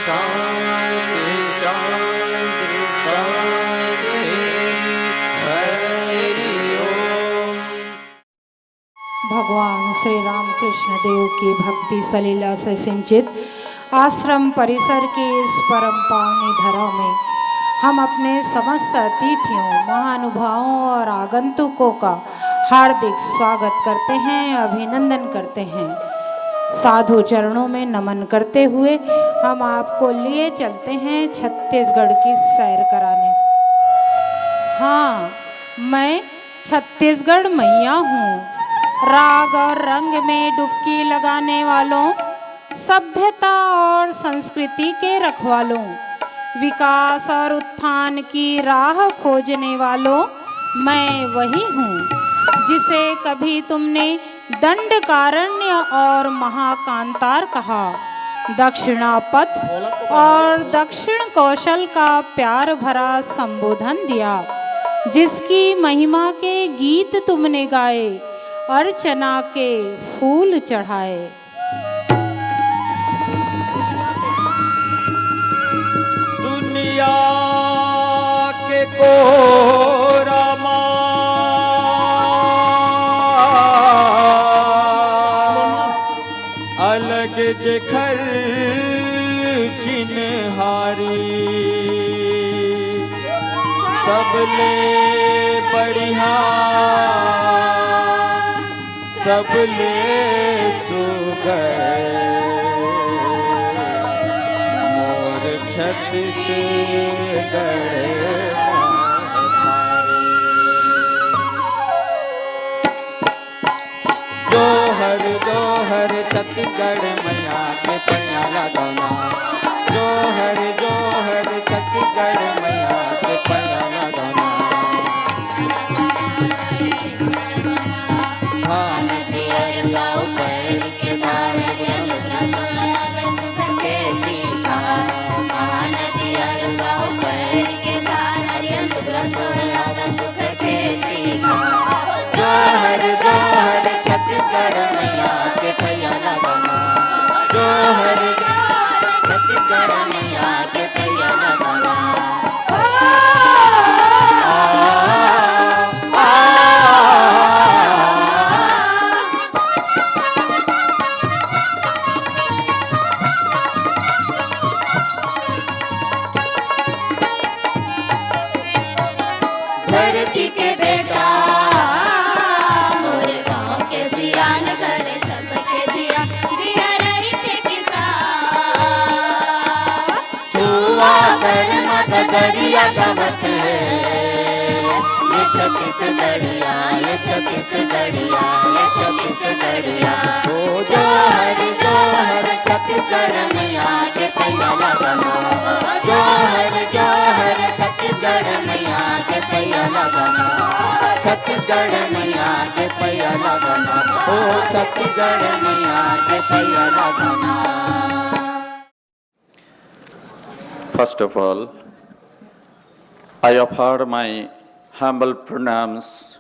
शांति शांति शांति। हरि ओम। भगवान श्री रामकृष्ण देव की भक्ति सलीला से सिंचित आश्रम परिसर की इस परम पावनी धरा में हम अपने समस्त अतिथियों, महानुभावों और आगंतुकों का हार्दिक स्वागत करते हैं, अभिनंदन करते हैं। साधु चरणों में नमन करते हुए हम आपको लिए चलते हैं छत्तीसगढ़ की सैर कराने। हाँ, मैं छत्तीसगढ़ मैया हूँ। राग और रंग में डुबकी लगाने वालों, सभ्यता और संस्कृति के रखवालों, विकास और उत्थान की राह खोजने वालों, मैं वही हूँ जिसे कभी तुमने दंडकारण्य और महाकांतार कहा, दक्षिणापथ और दक्षिण कौशल का प्यार भरा संबोधन दिया, जिसकी महिमा के गीत तुमने गाए, अर्चना के फूल चढ़ाए। दुनिया के कोरा अलग जखर चिन्हारी, सबले बढ़िया सबले सुगर मोर छत्तीसगढ़। जोहर जोहर छत्तीसगढ़ मैया के पैया लगाना, जोहर जोहर छत्तीसगढ़ मैया के पैया लगाना। धान दियर गाँव पैर के धान खेती का, धान दियर गाँव पैर के धान सुख खेती का। जोहर जोहर छत्तीसगढ़ मैया के पैया लगाना, जोहर जोहर छत्तीसगढ़ मैया के पैया लगाना। धरती के बेटा मोरे गाँव के सियान करे सबके दिया दिया रही थे किसान। सुआ कर मत दरिया गवत है, ये छत्तीसगढ़िया ये छत्तीसगढ़िया ये छत्तीसगढ़िया। ओ जोहर जोहर छत्तीसगढ़ मैया के पैया लगाना, जोहर जोहर छत्तीसगढ़ मैया के पैया लगाना, छत्तीसगढ़ मैया के पैया लगाना, ओ छत्तीसगढ़ मैया के पैया लगाना। First of all, I offer my humble pranams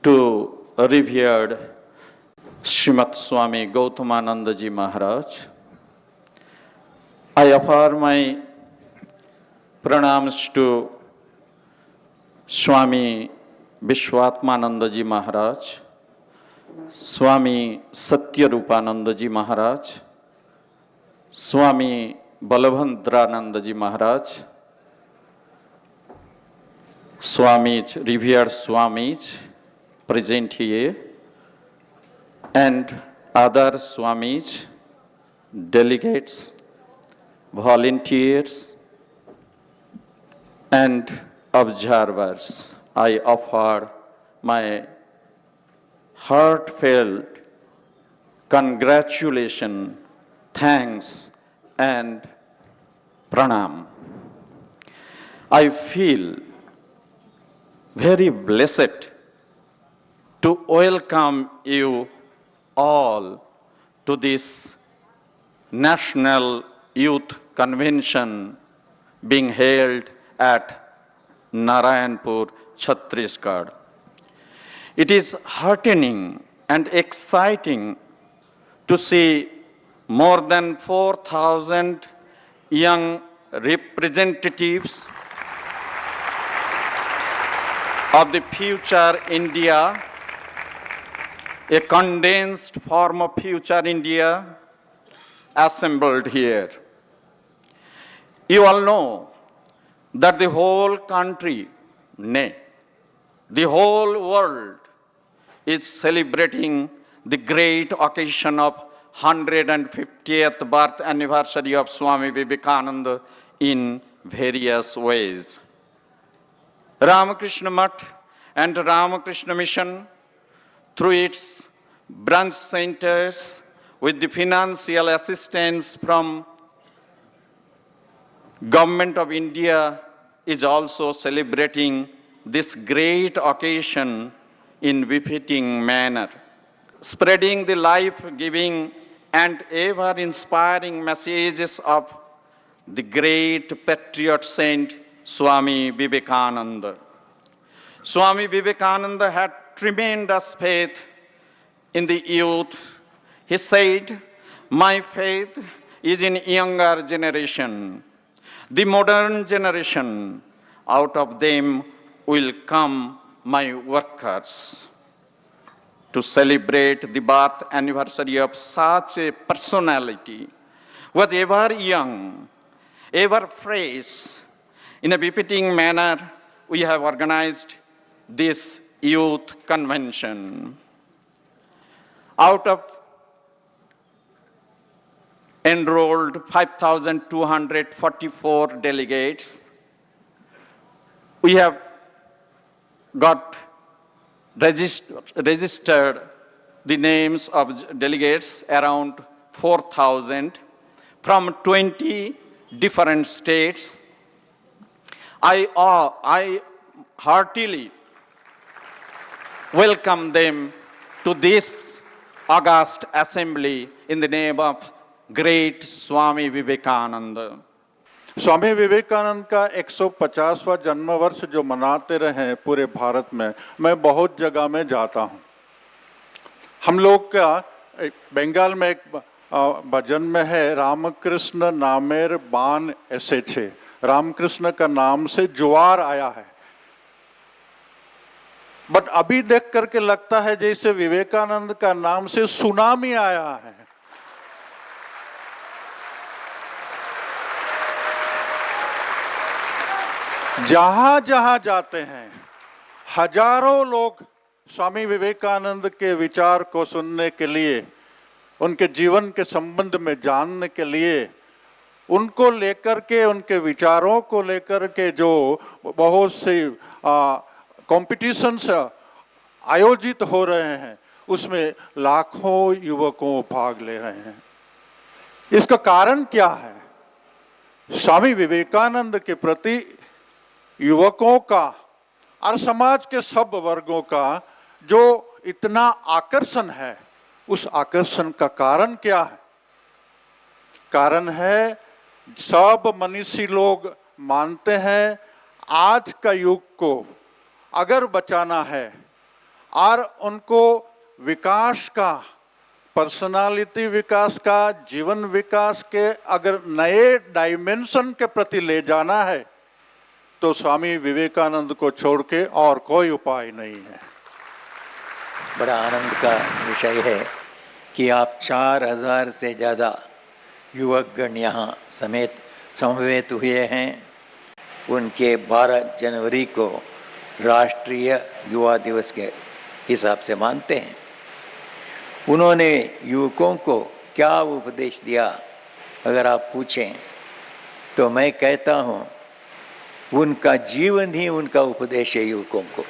to revered Srimad Swami Gautamananda Ji Maharaj. I offer my pranams to Swami Vishwatmananda Ji Maharaj, Swami Satyarupananda Ji Maharaj, Swami Balabhandrananda Ji Maharaj, Swamis, revered Swamis present here, and other Swamis, delegates, volunteers, and observers. I offer my heartfelt congratulations, thanks, and pranam. I feel very blessed to welcome you all to this National Youth Convention being held at Narayanpur, Chhattisgarh. It is heartening and exciting to see more than 4,000 young representatives of the future India, a condensed form of future India assembled here. You all know that the whole country, nay, the whole world is celebrating the great occasion of 150th birth anniversary of Swami Vivekananda in various ways. Ramakrishna Math and Ramakrishna Mission, through its branch centers with the financial assistance from Government of India, is also celebrating this great occasion in befitting manner, spreading the life-giving and ever-inspiring messages of the great patriot saint Swami Vivekananda. Swami Vivekananda had tremendous faith in the youth. He said, "My faith is in younger generation, the modern generation. Out of them will come my workers." To celebrate the birth anniversary of such a personality was ever young, ever fresh. In a befitting manner, we have organized this youth convention. Out of enrolled 5,244 delegates, we have got registered the names of delegates around 4,000 from 20 different states. I heartily welcome them to this august assembly in the name of great Swami Vivekananda. Swami Vivekananda का 150वां जन्म वर्ष जो मनाते रहे पूरे भारत में, मैं बहुत जगह में जाता हूँ। हम लोग का बंगाल में एक भजन में है, रामकृष्ण नामेर बान ऐसे छे, रामकृष्ण का नाम से ज्वार आया है। बट अभी देख करके लगता है जैसे विवेकानंद का नाम से सुनामी आया है। जहां जहां जाते हैं हजारों लोग स्वामी विवेकानंद के विचार को सुनने के लिए, उनके जीवन के संबंध में जानने के लिए, उनको लेकर के, उनके विचारों को लेकर के जो बहुत से कॉम्पिटिशन्स आयोजित हो रहे हैं, उसमें लाखों युवकों भाग ले रहे हैं। इसका कारण क्या है? स्वामी विवेकानंद के प्रति युवकों का और समाज के सब वर्गों का जो इतना आकर्षण है, उस आकर्षण का कारण क्या है? कारण है सब मनीषी लोग मानते हैं आज का युग को अगर बचाना है और उनको विकास का, पर्सनालिटी विकास का, जीवन विकास के अगर नए डायमेंशन के प्रति ले जाना है, तो स्वामी विवेकानंद को छोड़ के और कोई उपाय नहीं है। बड़ा आनंद का विषय है कि आप 4000 से ज़्यादा युवकगण यहाँ समवेत हुए हैं। उनके 12 जनवरी को राष्ट्रीय युवा दिवस के हिसाब से मानते हैं। उन्होंने युवकों को क्या उपदेश दिया अगर आप पूछें तो मैं कहता हूँ उनका जीवन ही उनका उपदेश है युवकों को।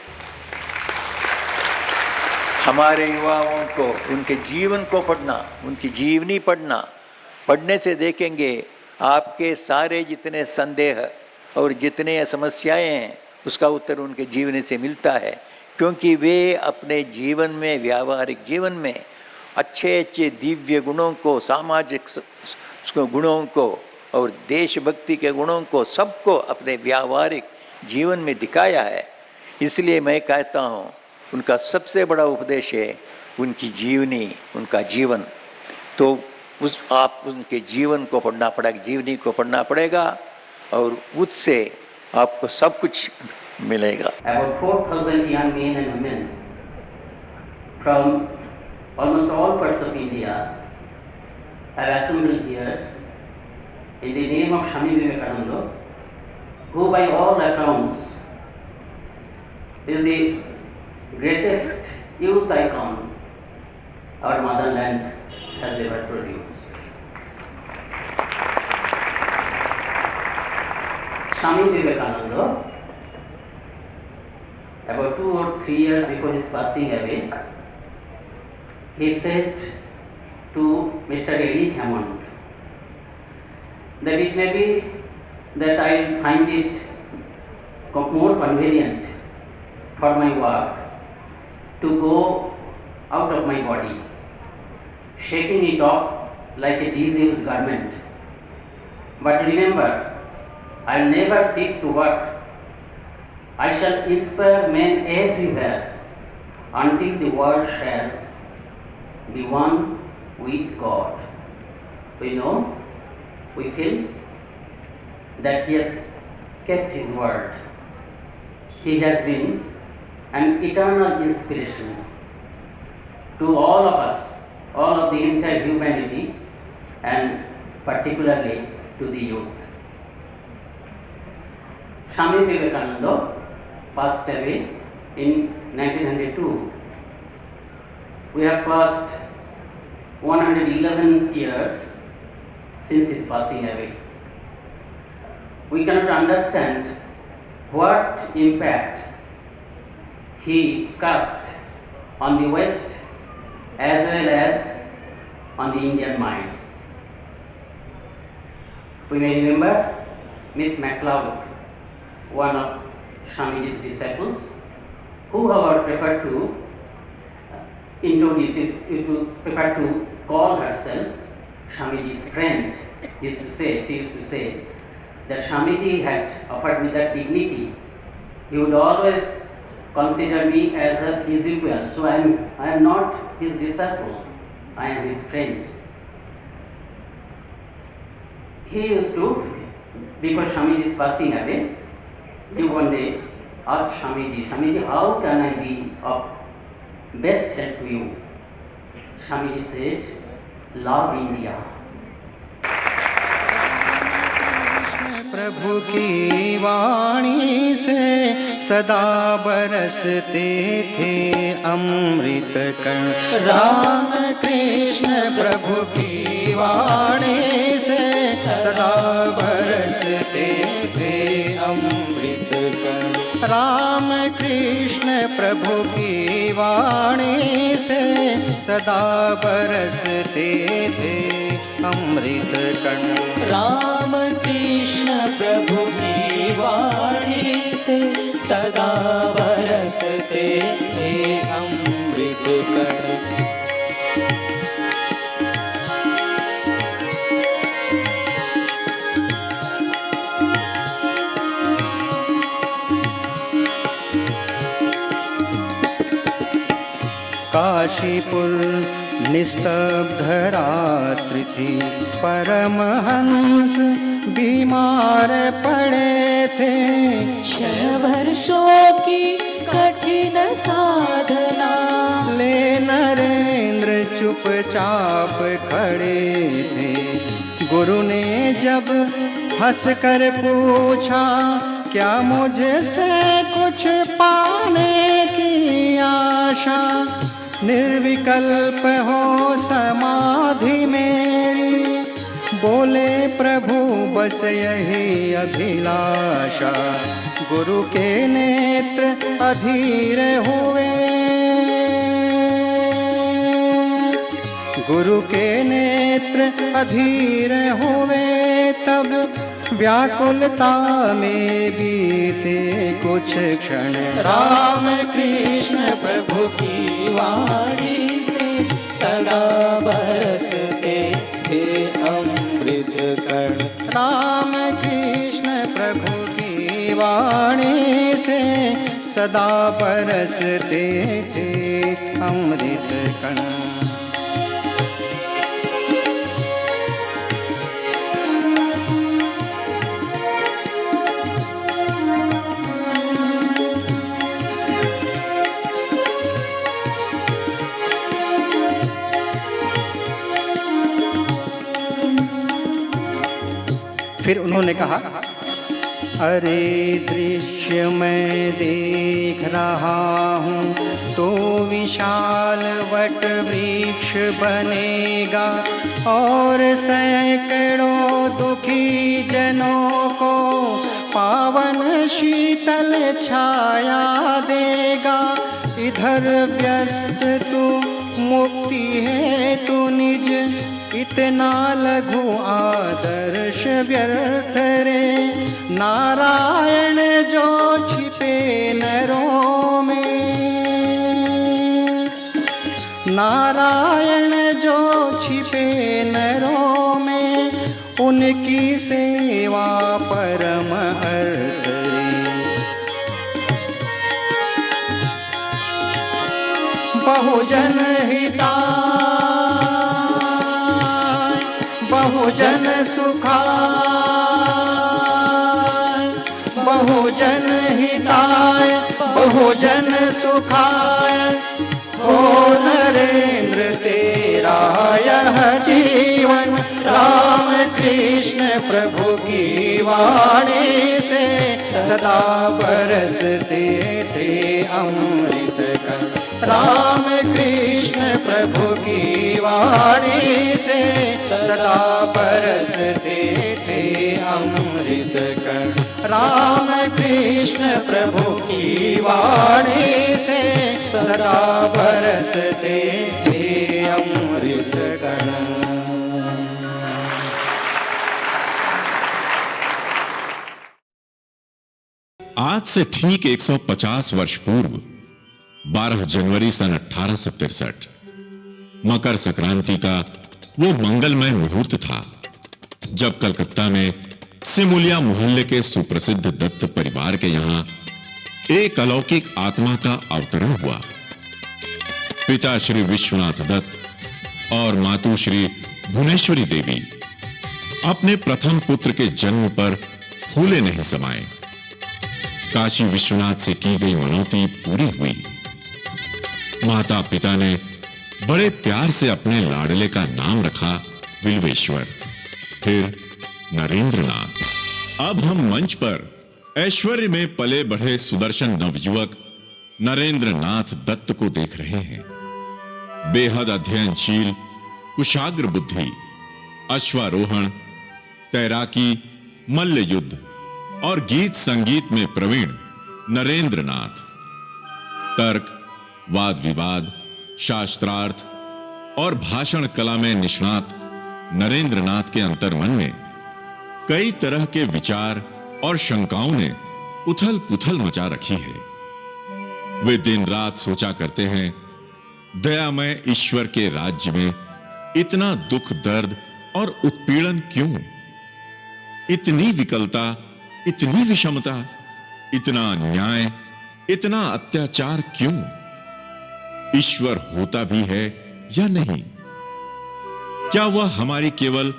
हमारे युवाओं को उनके जीवन को पढ़ना, उनकी जीवनी पढ़ने से देखेंगे आपके सारे जितने संदेह और जितने समस्याएं हैं उसका उत्तर उनके जीवन से मिलता है, क्योंकि वे अपने जीवन में, व्यावहारिक जीवन में अच्छे अच्छे दिव्य गुणों को, सामाजिक गुणों को और देशभक्ति के गुणों को सबको अपने व्यावहारिक जीवन में दिखाया है। इसलिए मैं कहता हूँ उनका सबसे बड़ा उपदेश है उनकी जीवनी, उनका जीवन। तो आप उनके जीवन को पढ़ना पड़ेगा, जीवनी को पढ़ना पड़ेगा और उससे आपको सब कुछ मिलेगा। About 4,000 young men and women from almost all parts of India have assembled here in the name of Swami Vivekananda, who by all accounts is the greatest youth icon our motherland has ever produced. Swami Vivekananda, about 2 or 3 years before his passing away, he said to Mr. Eric Hammond that it may be that I will find it more convenient for my work to go out of my body, shaking it off like a disused garment. But remember, I will never cease to work. I shall inspire men everywhere until the world shall be one with God. We know, we feel that he has kept his word. He has been an eternal inspiration to all of us, all of the entire humanity, and particularly to the youth. Swami Vivekananda passed away in 1902. We have passed 111 years since his passing away. We cannot understand what impact he cast on the West as well as on the Indian minds. We may remember Miss MacLeod, one of Swamiji's disciples, who however preferred to preferred to call herself Swamiji's friend. She used to say that Swamiji had offered me that dignity. He would always consider me as his equal. So I am not his disciple, I am his friend. He used to, before Swamiji's passing away, he one day asked Swamiji, how can I be of best help to you? Swamiji said, love India. प्रभु की वाणी से सदा बरसते थे अमृत कण। राम कृष्ण प्रभु की वाणी से सदा बरसते थे अमृत कण। राम कृष्ण प्रभु की वाणी से सदा बरसते थे अमृत कण। राम कृष्ण प्रभु की वाणी से सदा बरसते थे अमृत कण। काशीपुर निस्तब्ध रात्रि थी, परमहंस बीमार पड़े थे। 6 वर्षों की कठिन साधना ले नरेंद्र चुपचाप खड़े थे। गुरु ने जब हंसकर पूछा, क्या मुझसे कुछ पाने की आशा? निर्विकल्प हो समाधि मेरी, बोले प्रभु बस यही अभिलाषा। गुरु के नेत्र अधीर हुए, गुरु के नेत्र अधीर हुए। तब व्याकुलता में बीते कुछ क्षण। राम कृष्ण प्रभु की वाणी से सदा बरसते थे अमृत कण। राम कृष्ण प्रभु की वाणी से सदा बरसते थे अमृत कण। उन्होंने कहा, अरे दृश्य मैं देख रहा हूँ तो विशाल वट वृक्ष बनेगा और सैकड़ों दुखी जनों को पावन शीतल छाया देगा। इधर व्यस्त तू मुक्ति है तू निज, इतना लघु आदर्श व्यर्थ रे। नारायण जो छिपे नरों में, नारायण जो छिपे नरों में, उनकी सेवा परम अर्थ रे। बहुजन हिताय बहुजन सुखाय, बहुजन हिताय बहुजन सुखाय, ओ नरेंद्र तेरा यह जीवन राम कृष्ण प्रभु की वाणी से सदा बरसते थे अमृत कण। राम कृष्ण प्रभु की वाणी से सदा बरसते थे अमृत कण। राम कृष्ण प्रभु की वाणी से सदा बरसते थे अमृत कण। आज से ठीक 150 वर्ष पूर्व 12 जनवरी सन 1863 मकर संक्रांति का वो मंगलमय मुहूर्त था जब कलकत्ता में सिमुलिया मोहल्ले के सुप्रसिद्ध दत्त परिवार के यहां एक अलौकिक आत्मा का अवतरण हुआ। पिता श्री विश्वनाथ दत्त और मातु श्री भुवनेश्वरी देवी अपने प्रथम पुत्र के जन्म पर फूले नहीं समाये। काशी विश्वनाथ से की गई मनौती पूरी हुई। माता पिता ने बड़े प्यार से अपने लाडले का नाम रखा बिल्वेश्वर, फिर नरेंद्रनाथ। अब हम मंच पर ऐश्वर्य में पले बढ़े सुदर्शन नवयुवक नरेंद्रनाथ दत्त को देख रहे हैं। बेहद अध्ययनशील, कुशाग्र बुद्धि, अश्वारोहण, तैराकी, मल्ल युद्ध और गीत संगीत में प्रवीण नरेंद्रनाथ, तर्क, वाद विवाद, शास्त्रार्थ और भाषण कला में निष्णात नरेंद्रनाथ के अंतर्मन में कई तरह के विचार और शंकाओं ने उथल पुथल मचा रखी है। वे दिन रात सोचा करते हैं, दयामय ईश्वर के राज्य में इतना दुख दर्द और उत्पीड़न क्यों? इतनी विकलता, इतनी विषमता, इतना अन्याय, इतना अत्याचार क्यों? ईश्वर होता भी है या नहीं? क्या वह हमारी केवल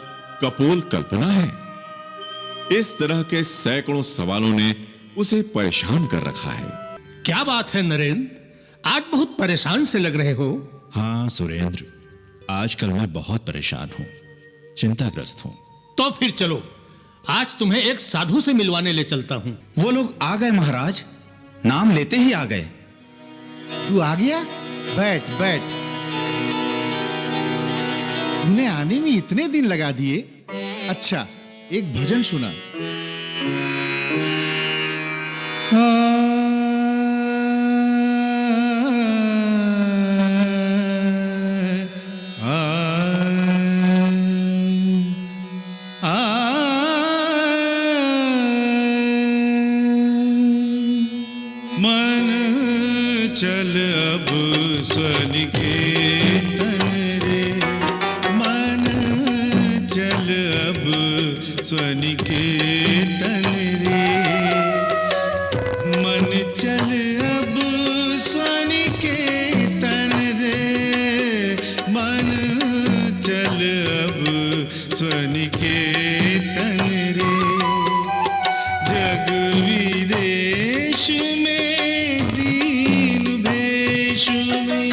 कपोल कल्पना है? इस तरह के सैकड़ों सवालों ने उसे परेशान कर रखा है। क्या बात है नरेंद्र, आज बहुत परेशान से लग रहे हो? हाँ सुरेंद्र, आजकल मैं बहुत परेशान हूं, चिंताग्रस्त हूं। तो फिर चलो, आज तुम्हें एक साधु से मिलवाने ले चलता हूं। वो लोग आ गए महाराज, नाम लेते ही आ गए। तू आ गया? बैठ बैठ। तुमने आने में इतने दिन लगा दिए। अच्छा, एक भजन सुना। मन चल अब स्वनिकेतन रे, मन चल अब स्वनिकेतन रे, मन चल अब स्वनिकेतन रे, मन चल अब स्वनिकेतन रे। जग विदेश में दीन भेष में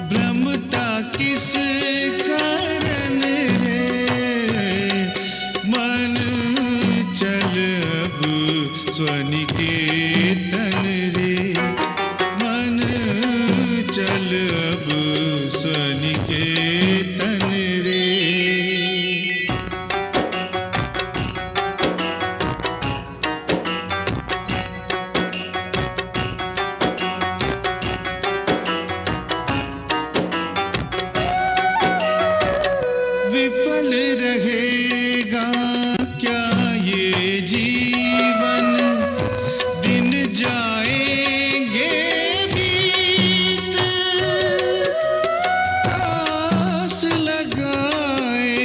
भ्रमता किस कारण रे, मन स्वनिकेतन रे, मन चल अब स्वनिकेतन रे। विफल रहेगा क्या ये जीवन, दिन जाएंगे बीत, आस लगाए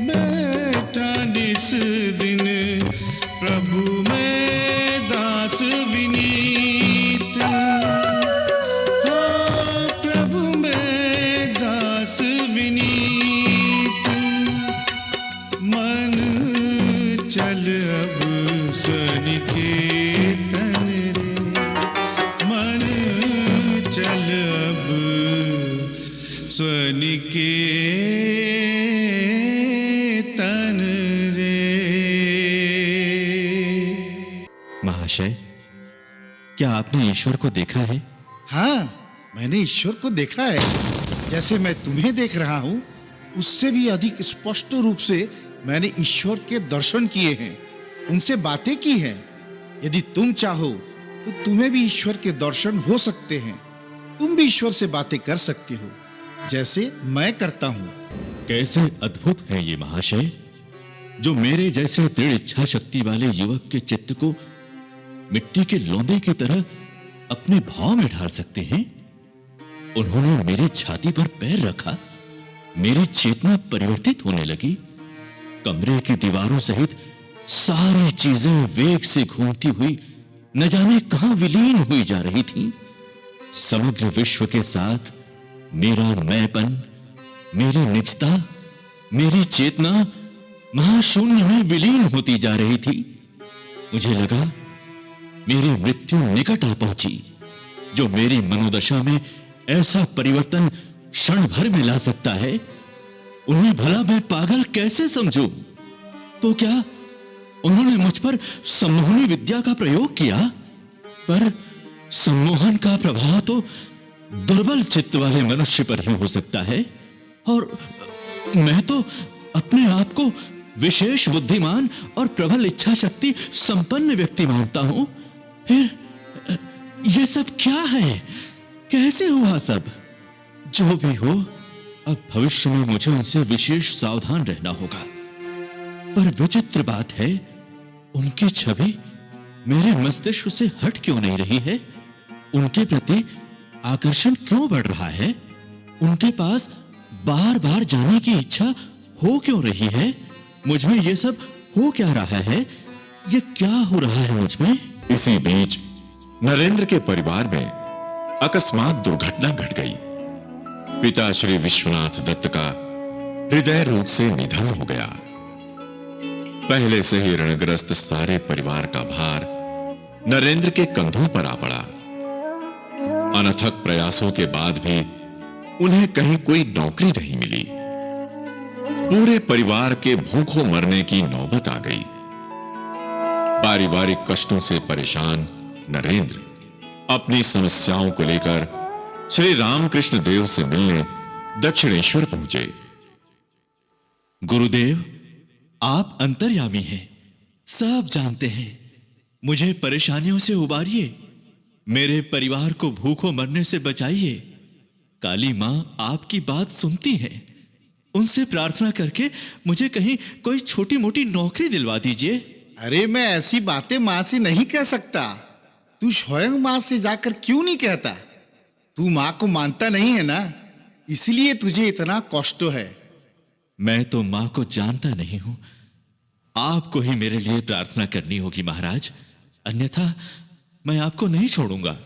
बैठा निस दिन, प्रभु मैं दास विनीत। हाँ, प्रभु मैं दास विनीत, मन चल अब स्वनिकेतन रे, मन चल अब स्वनिकेतन रे। महाशय, क्या आपने ईश्वर को देखा है? हाँ, मैंने ईश्वर को देखा है। जैसे मैं तुम्हें देख रहा हूँ, उससे भी अधिक स्पष्ट रूप से मैंने ईश्वर के दर्शन किए हैं, उनसे बातें की हैं। यदि तुम चाहो तो तुम्हें भी ईश्वर के दर्शन हो सकते हैं। तुम भी ईश्वर से बातें कर सकते हो, जैसे मैं करता हूँ। कैसे अद्भुत है ये महाशय, जो मेरे जैसे दृढ़ इच्छा शक्ति वाले युवक के चित्त को मिट्टी के लौंदे की तरह अपने भाव में ढाल सकते हैं। उन्होंने मेरी छाती पर पैर रखा, मेरी चेतना परिवर्तित होने लगी। कमरे की दीवारों सहित सारी चीजें वेग से घूमती हुई न जाने कहां विलीन हुई जा रही थीं। समग्र विश्व के साथ मेरा मैंपन, मेरी निजता, मेरी चेतना महाशून्य में विलीन होती जा रही थी। मुझे लगा मेरी मृत्यु निकट आ पहुंची। जो मेरी मनोदशा में ऐसा परिवर्तन क्षण भर में ला सकता है, उन्हें भला मैं पागल कैसे समझूं? तो क्या उन्होंने मुझ पर सम्मोहनी विद्या का प्रयोग किया? पर सम्मोहन का प्रभाव तो दुर्बल चित्त वाले मनुष्य पर ही हो सकता है, और मैं तो अपने आप को विशेष बुद्धिमान और प्रबल इच्छा शक्ति संपन्न व्यक्ति मानता हूं। फिर यह सब क्या है? कैसे हुआ सब? जो भी हो, अब भविष्य में मुझे उनसे विशेष सावधान रहना होगा। पर विचित्र बात है, उनकी छवि मेरे मस्तिष्क से हट क्यों नहीं रही है? उनके प्रति आकर्षण क्यों बढ़ रहा है? उनके पास बार बार जाने की इच्छा हो क्यों रही है? मुझ में ये सब हो क्या रहा है? ये क्या हो रहा है मुझ में? इसी बीच नरेंद्र के परिवार में अकस्मात दुर्घटना घट गई। पिता श्री विश्वनाथ दत्त का हृदय रोग से निधन हो गया। पहले से ही ऋणग्रस्त सारे परिवार का भार नरेंद्र के कंधों पर आ पड़ा। अनथक प्रयासों के बाद भी उन्हें कहीं कोई नौकरी नहीं मिली। पूरे परिवार के भूखों मरने की नौबत आ गई। पारिवारिक कष्टों से परेशान नरेंद्र अपनी समस्याओं को लेकर श्री रामकृष्ण देव से मिलने दक्षिणेश्वर पहुंचे। गुरुदेव, आप अंतर्यामी हैं, सब जानते हैं। मुझे परेशानियों से उबारिए, मेरे परिवार को भूखों मरने से बचाइए। काली मां आपकी बात सुनती हैं। उनसे प्रार्थना करके मुझे कहीं कोई छोटी मोटी नौकरी दिलवा दीजिए। अरे, मैं ऐसी बातें मां से नहीं कह सकता। तू स्वयं मां से जाकर क्यों नहीं कहता? तू मां को मानता नहीं है ना, इसलिए तुझे इतना कष्ट है। मैं तो मां को जानता नहीं हूं। आपको ही मेरे लिए प्रार्थना करनी होगी महाराज, अन्यथा मैं आपको नहीं छोड़ूंगा।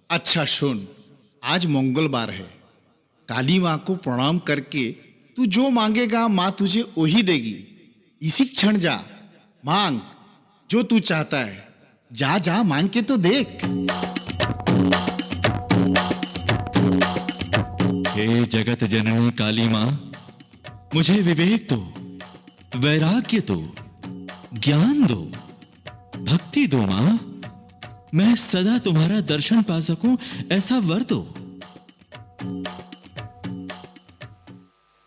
अच्छा सुन, आज मंगलवार है। काली मां को प्रणाम करके तू जो मांगेगा मां तुझे वही देगी। इसी क्षण जा, मांग जो तू चाहता है। जा जा, मांग के तो देख। हे जगत जननी काली मां, मुझे विवेक दो, वैराग्य दो, ज्ञान दो। भक्ति दो मां, मैं सदा तुम्हारा दर्शन पा सकूं, ऐसा वर दो।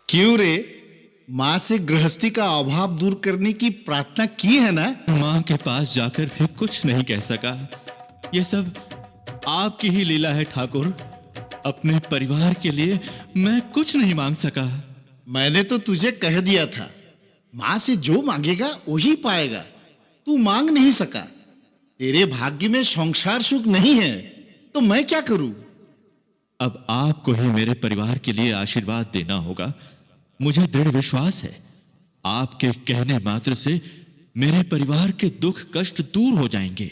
क्यों रे, माँ से गृहस्थी का अभाव दूर करने की प्रार्थना की है ना? मां के पास जाकर भी कुछ नहीं कह सका। यह सब आपकी ही लीला है ठाकुर। अपने परिवार के लिए मैं कुछ नहीं मांग सका। मैंने तो तुझे कह दिया था, माँ से जो मांगेगा वही पाएगा। तू मांग नहीं सका, तेरे भाग्य में संसार सुख नहीं है, तो मैं क्या करूं? अब आपको ही मेरे परिवार के लिए आशीर्वाद देना होगा। मुझे दृढ़ विश्वास है, आपके कहने मात्र से मेरे परिवार के दुख कष्ट दूर हो जाएंगे।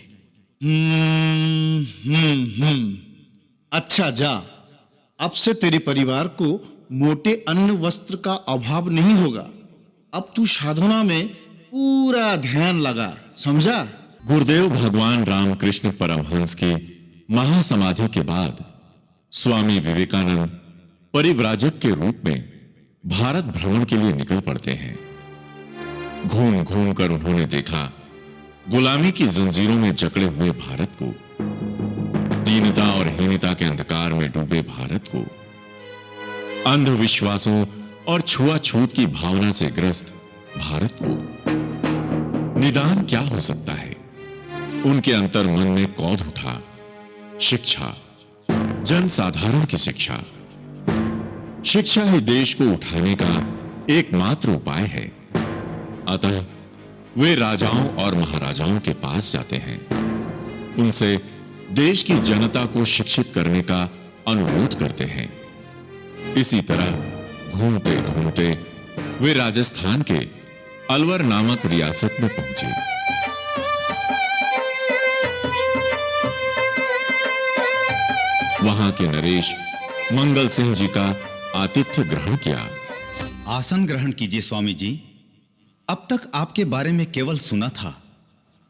अच्छा जा, अब से तेरे परिवार को मोटे अन्न वस्त्र का अभाव नहीं होगा। अब तू साधना में पूरा ध्यान लगा, समझा? गुरुदेव भगवान रामकृष्ण परमहंस की महासमाधि के बाद स्वामी विवेकानंद परिव्राजक के रूप में भारत भ्रमण के लिए निकल पड़ते हैं। घूम घूम कर उन्होंने देखा गुलामी की जंजीरों में जकड़े हुए भारत को, दीनता और हीनता के अंधकार में डूबे भारत को, अंधविश्वासों और छुआछूत की भावना से ग्रस्त भारत को। निदान क्या हो सकता है? उनके अंतर मन में कौध उठा, शिक्षा, जनसाधारण की शिक्षा। शिक्षा ही देश को उठाने का एकमात्र उपाय है। अतः वे राजाओं और महाराजाओं के पास जाते हैं, उनसे देश की जनता को शिक्षित करने का अनुरोध करते हैं। इसी तरह घूमते घूमते वे राजस्थान के अलवर नामक रियासत में पहुंचे। वहां के नरेश मंगल सिंह जी का आतिथ्य ग्रहण किया। आसन ग्रहण कीजिए स्वामी जी। अब तक आपके बारे में केवल सुना था,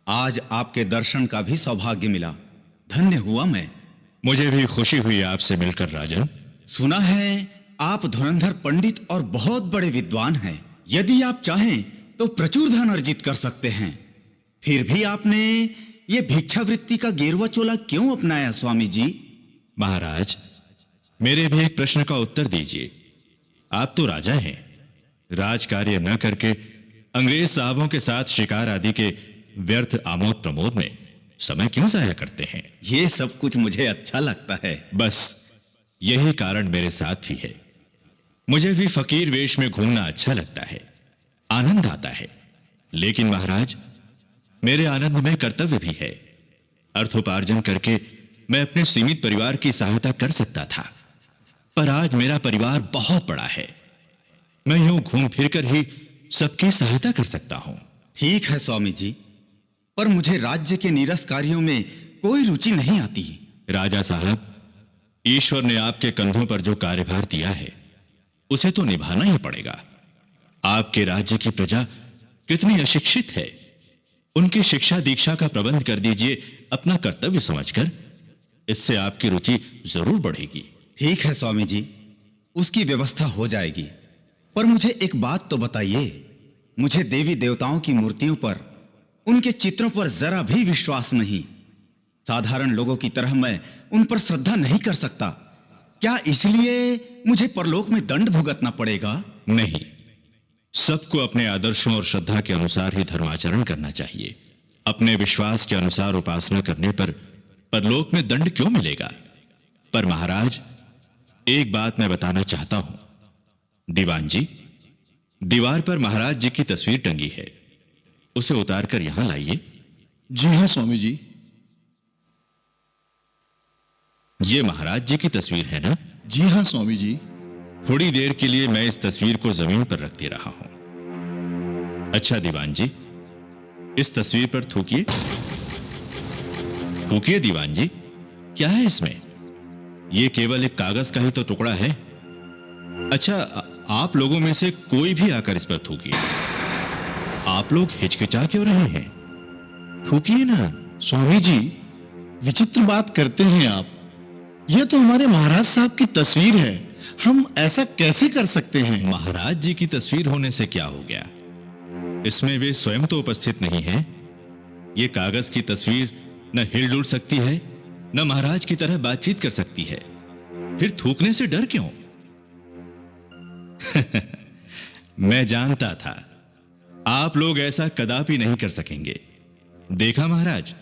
आज आपके दर्शन का भी सौभाग्य मिला। धन्य हुआ मैं। मुझे भी खुशी हुई आपसे मिलकर राजन। सुना है आप धुरंधर पंडित और बहुत बड़े विद्वान हैं। यदि आप चाहें तो प्रचुर धन अर्जित कर सकते हैं। फिर भी आपने ये भिक्षावृत्ति का गेरुआ चोला क्यों अपनाया स्वामी जी? महाराज, मेरे भी एक प्रश्न का उत्तर दीजिए। आप तो राजा हैं, राज कार्य न करके अंग्रेज साहबों के साथ शिकार आदि के व्यर्थ आमोद प्रमोद में समय क्यों जाया करते हैं? ये सब कुछ मुझे अच्छा लगता है। बस यही कारण मेरे साथ भी है। मुझे भी फकीर वेश में घूमना अच्छा लगता है, आनंद आता है। लेकिन महाराज, मेरे आनंद में कर्तव्य भी है। अर्थोपार्जन करके मैं अपने सीमित परिवार की सहायता कर सकता था, पर आज मेरा परिवार बहुत बड़ा है। मैं यूं घूम फिर कर ही सबकी सहायता कर सकता हूं। ठीक है स्वामी जी, पर मुझे राज्य के नीरस कार्यों में कोई रुचि नहीं आती। राजा साहब, ईश्वर ने आपके कंधों पर जो कार्यभार दिया है उसे तो निभाना ही पड़ेगा। आपके राज्य की प्रजा कितनी अशिक्षित है, उनकी शिक्षा दीक्षा का प्रबंध कर दीजिए अपना कर्तव्य समझकर। इससे आपकी रुचि जरूर बढ़ेगी। ठीक है स्वामी जी, उसकी व्यवस्था हो जाएगी। पर मुझे एक बात तो बताइए, मुझे देवी देवताओं की मूर्तियों पर, उनके चित्रों पर जरा भी विश्वास नहीं। साधारण लोगों की तरह मैं उन पर श्रद्धा नहीं कर सकता। क्या इसलिए मुझे परलोक में दंड भुगतना पड़ेगा? नहीं, सबको अपने आदर्शों और श्रद्धा के अनुसार ही धर्माचरण करना चाहिए। अपने विश्वास के अनुसार उपासना करने पर परलोक में दंड क्यों मिलेगा? पर महाराज, एक बात मैं बताना चाहता हूं। दीवान जी, दीवार पर महाराज जी की तस्वीर टंगी है, उसे उतारकर यहां लाइए। जी हाँ स्वामी जी। ये महाराज जी की तस्वीर है ना? जी हाँ स्वामी जी। थोड़ी देर के लिए मैं इस तस्वीर को जमीन पर रख दे रहा हूं। अच्छा दीवान जी, इस तस्वीर पर थूकिए। थूकिए दीवान जी। क्या है इसमें? यह केवल एक कागज का ही तो टुकड़ा है। अच्छा, आप लोगों में से कोई भी आकर इस पर थूकिए। आप लोग हिचकिचा क्यों रहे हैं? थूकिए ना। स्वामी जी, विचित्र बात करते हैं आप। यह तो हमारे महाराज साहब की तस्वीर है, हम ऐसा कैसे कर सकते हैं? महाराज जी की तस्वीर होने से क्या हो गया? इसमें वे स्वयं तो उपस्थित नहीं हैं, ये कागज की तस्वीर न हिल-डुल सकती है, न महाराज की तरह बातचीत कर सकती है। फिर थूकने से डर क्यों? मैं जानता था आप लोग ऐसा कदापि नहीं कर सकेंगे। देखा महाराज,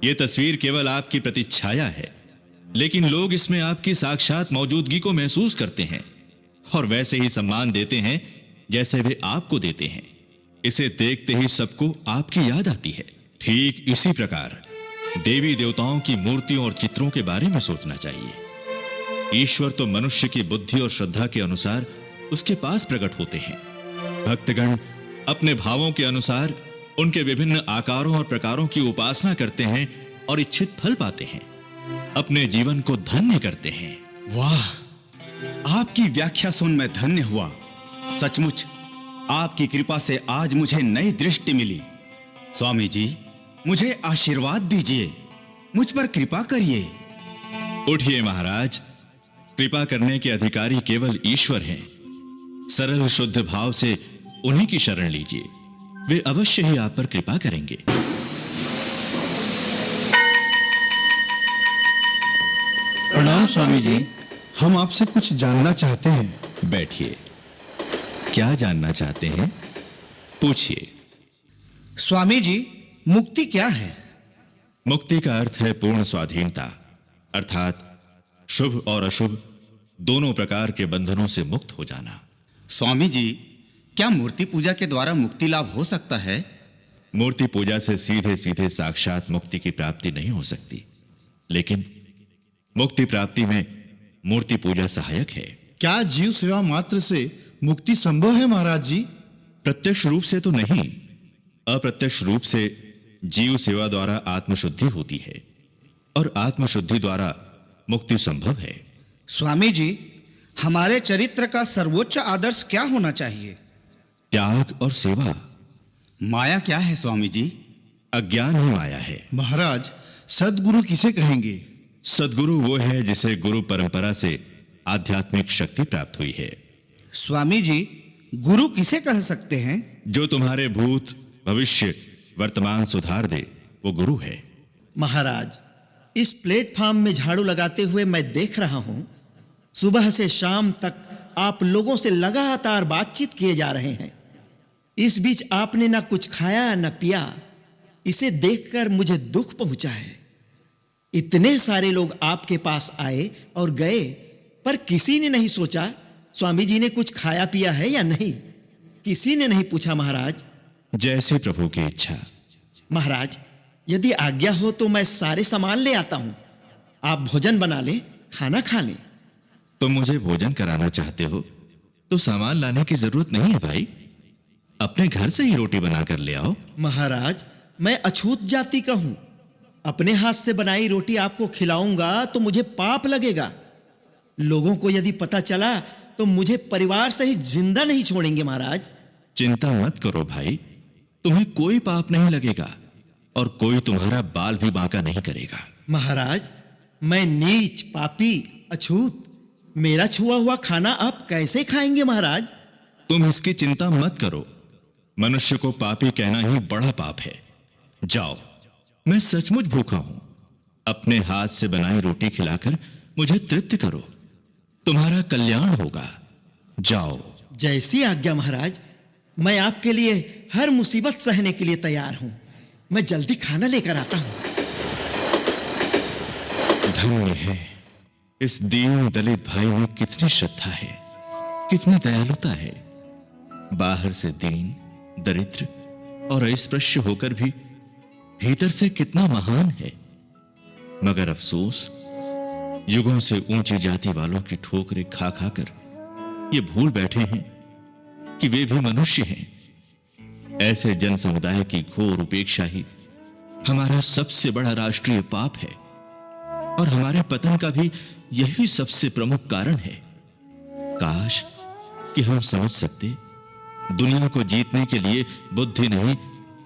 ये तस्वीर केवल आपकी प्रतिच्छाया है, लेकिन लोग इसमें आपकी साक्षात मौजूदगी को महसूस करते हैं और वैसे ही सम्मान देते हैं जैसे वे आपको देते हैं। इसे देखते ही सबको आपकी याद आती है। ठीक इसी प्रकार देवी देवताओं की मूर्तियों और चित्रों के बारे में सोचना चाहिए। ईश्वर तो मनुष्य की बुद्धि और श्रद्धा के अनुसार उसके पास प्रकट होते हैं। भक्तगण अपने भावों के अनुसार उनके विभिन्न आकारों और प्रकारों की उपासना करते हैं और इच्छित फल पाते हैं, अपने जीवन को धन्य करते हैं। वाह, आपकी व्याख्या सुन मैं धन्य हुआ। सचमुच आपकी कृपा से आज मुझे नई दृष्टि मिली। स्वामी जी, मुझे आशीर्वाद दीजिए, मुझ पर कृपा करिए। उठिए महाराज, कृपा करने के अधिकारी केवल ईश्वर हैं। सरल शुद्ध भाव से उन्हीं की शरण लीजिए, वे अवश्य ही आप पर कृपा करेंगे। प्रणाम स्वामी जी, हम आपसे कुछ जानना चाहते हैं। बैठिए। क्या जानना चाहते हैं? पूछिए। स्वामी जी, मुक्ति क्या है? मुक्ति का अर्थ है पूर्ण स्वाधीनता, अर्थात शुभ और अशुभ दोनों प्रकार के बंधनों से मुक्त हो जाना। स्वामी जी, क्या मूर्ति पूजा के द्वारा मुक्ति लाभ हो सकता है? मूर्ति पूजा से सीधे सीधे साक्षात मुक्ति की प्राप्ति नहीं हो सकती, लेकिन मुक्ति प्राप्ति में मूर्ति पूजा सहायक है। क्या जीव सेवा मात्र से मुक्ति संभव है महाराज जी? प्रत्यक्ष रूप से तो नहीं, अप्रत्यक्ष रूप से जीव सेवा द्वारा आत्मशुद्धि होती है और आत्मशुद्धि द्वारा मुक्ति संभव है। स्वामी जी, हमारे चरित्र का सर्वोच्च आदर्श क्या होना चाहिए? त्याग और सेवा। माया क्या है स्वामी जी? अज्ञान ही माया है। महाराज, सद्गुरु किसे कहेंगे? सद्गुरु वो है जिसे गुरु परंपरा से आध्यात्मिक शक्ति प्राप्त हुई है। स्वामी जी, गुरु किसे कह सकते हैं? जो तुम्हारे भूत भविष्य वर्तमान सुधार दे, वो गुरु है। महाराज, इस प्लेटफॉर्म में झाड़ू लगाते हुए मैं देख रहा हूं, सुबह से शाम तक आप लोगों से लगातार बातचीत किए जा रहे हैं। इस बीच आपने ना कुछ खाया ना पिया। इसे देखकर मुझे दुख पहुंचा है। इतने सारे लोग आपके पास आए और गए, पर किसी ने नहीं सोचा स्वामी जी ने कुछ खाया पिया है या नहीं। किसी ने नहीं पूछा महाराज। जैसे प्रभु की इच्छा। महाराज, यदि आज्ञा हो तो मैं सारे सामान ले आता हूं। आप भोजन बना लें, खाना खा लें। तुम मुझे भोजन कराना चाहते हो तो सामान लाने की जरूरत नहीं है भाई, अपने घर से ही रोटी बनाकर ले आओ। महाराज, मैं अछूत जाति का हूं। अपने हाथ से बनाई रोटी आपको खिलाऊंगा तो मुझे पाप लगेगा। लोगों को यदि पता चला तो मुझे परिवार से ही जिंदा नहीं छोड़ेंगे महाराज। चिंता मत करो भाई, तुम्हें कोई पाप नहीं लगेगा और कोई तुम्हारा बाल भी बांका नहीं करेगा। महाराज, मैं नीच, पापी, अछूत, मेरा छुआ हुआ खाना आप कैसे खाएंगे महाराज? तुम इसकी चिंता मत करो। मनुष्य को पापी कहना ही बड़ा पाप है। जाओ, मैं सचमुच भूखा हूं। अपने हाथ से बनाई रोटी खिलाकर मुझे तृप्त करो, तुम्हारा कल्याण होगा। जाओ। जैसी आज्ञा महाराज। मैं आपके लिए हर मुसीबत सहने के लिए तैयार हूं। मैं जल्दी खाना लेकर आता हूं। धन्य है, इस दीन दलित भाई में कितनी श्रद्धा है, कितनी दयालुता है। बाहर से दीन, दरिद्र और अस्पृश्य होकर भी भीतर से कितना महान है। मगर अफसोस, युगों से ऊंची जाति वालों की ठोकरें खा खाकर ये भूल बैठे हैं कि वे भी मनुष्य हैं। ऐसे जन समुदाय की घोर उपेक्षा ही हमारा सबसे बड़ा राष्ट्रीय पाप है और हमारे पतन का भी यही सबसे प्रमुख कारण है। काश कि हम समझ सकते, दुनिया को जीतने के लिए बुद्धि नहीं,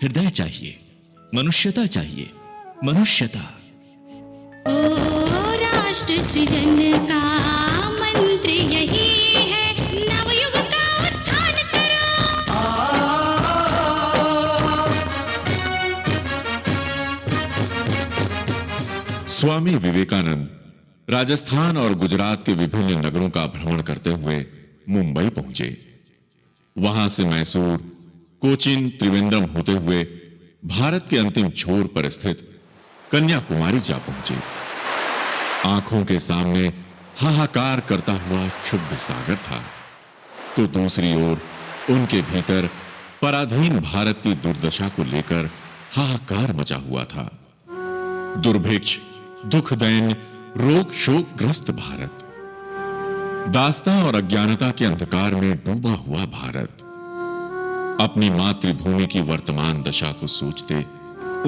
हृदय चाहिए, मनुष्यता चाहिए, मनुष्यता। राष्ट्र सृजन का मंत्र यही है, नवयुग का उत्थान करो। स्वामी विवेकानंद राजस्थान और गुजरात के विभिन्न नगरों का भ्रमण करते हुए मुंबई पहुंचे। वहां से मैसूर, कोचीन, त्रिवेंद्रम होते हुए भारत के अंतिम छोर पर स्थित कन्याकुमारी जा पहुंचे। आंखों के सामने हाहाकार करता हुआ क्षुब्ध सागर था, तो दूसरी ओर उनके भीतर पराधीन भारत की दुर्दशा को लेकर हाहाकार मचा हुआ था। दुर्भिक्ष, दुख, दैन्य, रोग शोक ग्रस्त भारत, दास्ता और अज्ञानता के अंधकार में डूबा हुआ भारत। अपनी मातृभूमि की वर्तमान दशा को सोचते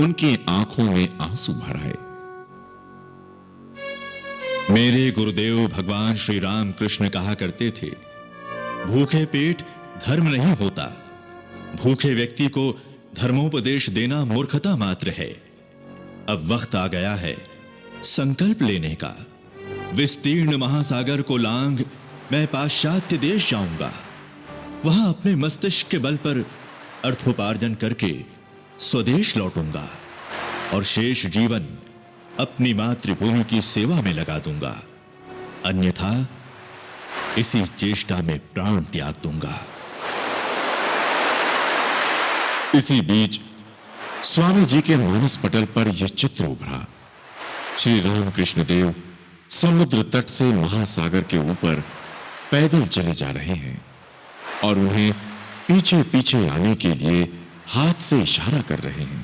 उनकी आंखों में आंसू भर आए। मेरे गुरुदेव भगवान श्री राम कृष्ण कहा करते थे, भूखे पेट धर्म नहीं होता, भूखे व्यक्ति को धर्मोपदेश देना मूर्खता मात्र है। अब वक्त आ गया है संकल्प लेने का। विस्तीर्ण महासागर को लांघ मैं पाश्चात्य देश जाऊंगा। वहां अपने मस्तिष्क के बल पर अर्थोपार्जन करके स्वदेश लौटूंगा और शेष जीवन अपनी मातृभूमि की सेवा में लगा दूंगा, अन्यथा इसी चेष्टा में प्राण त्याग दूंगा। इसी बीच स्वामी जी के मानस पटल पर यह चित्र उभरा। श्री रामकृष्ण देव समुद्र तट से महासागर के ऊपर पैदल चले जा रहे हैं और उन्हें पीछे पीछे आने के लिए हाथ से इशारा कर रहे हैं।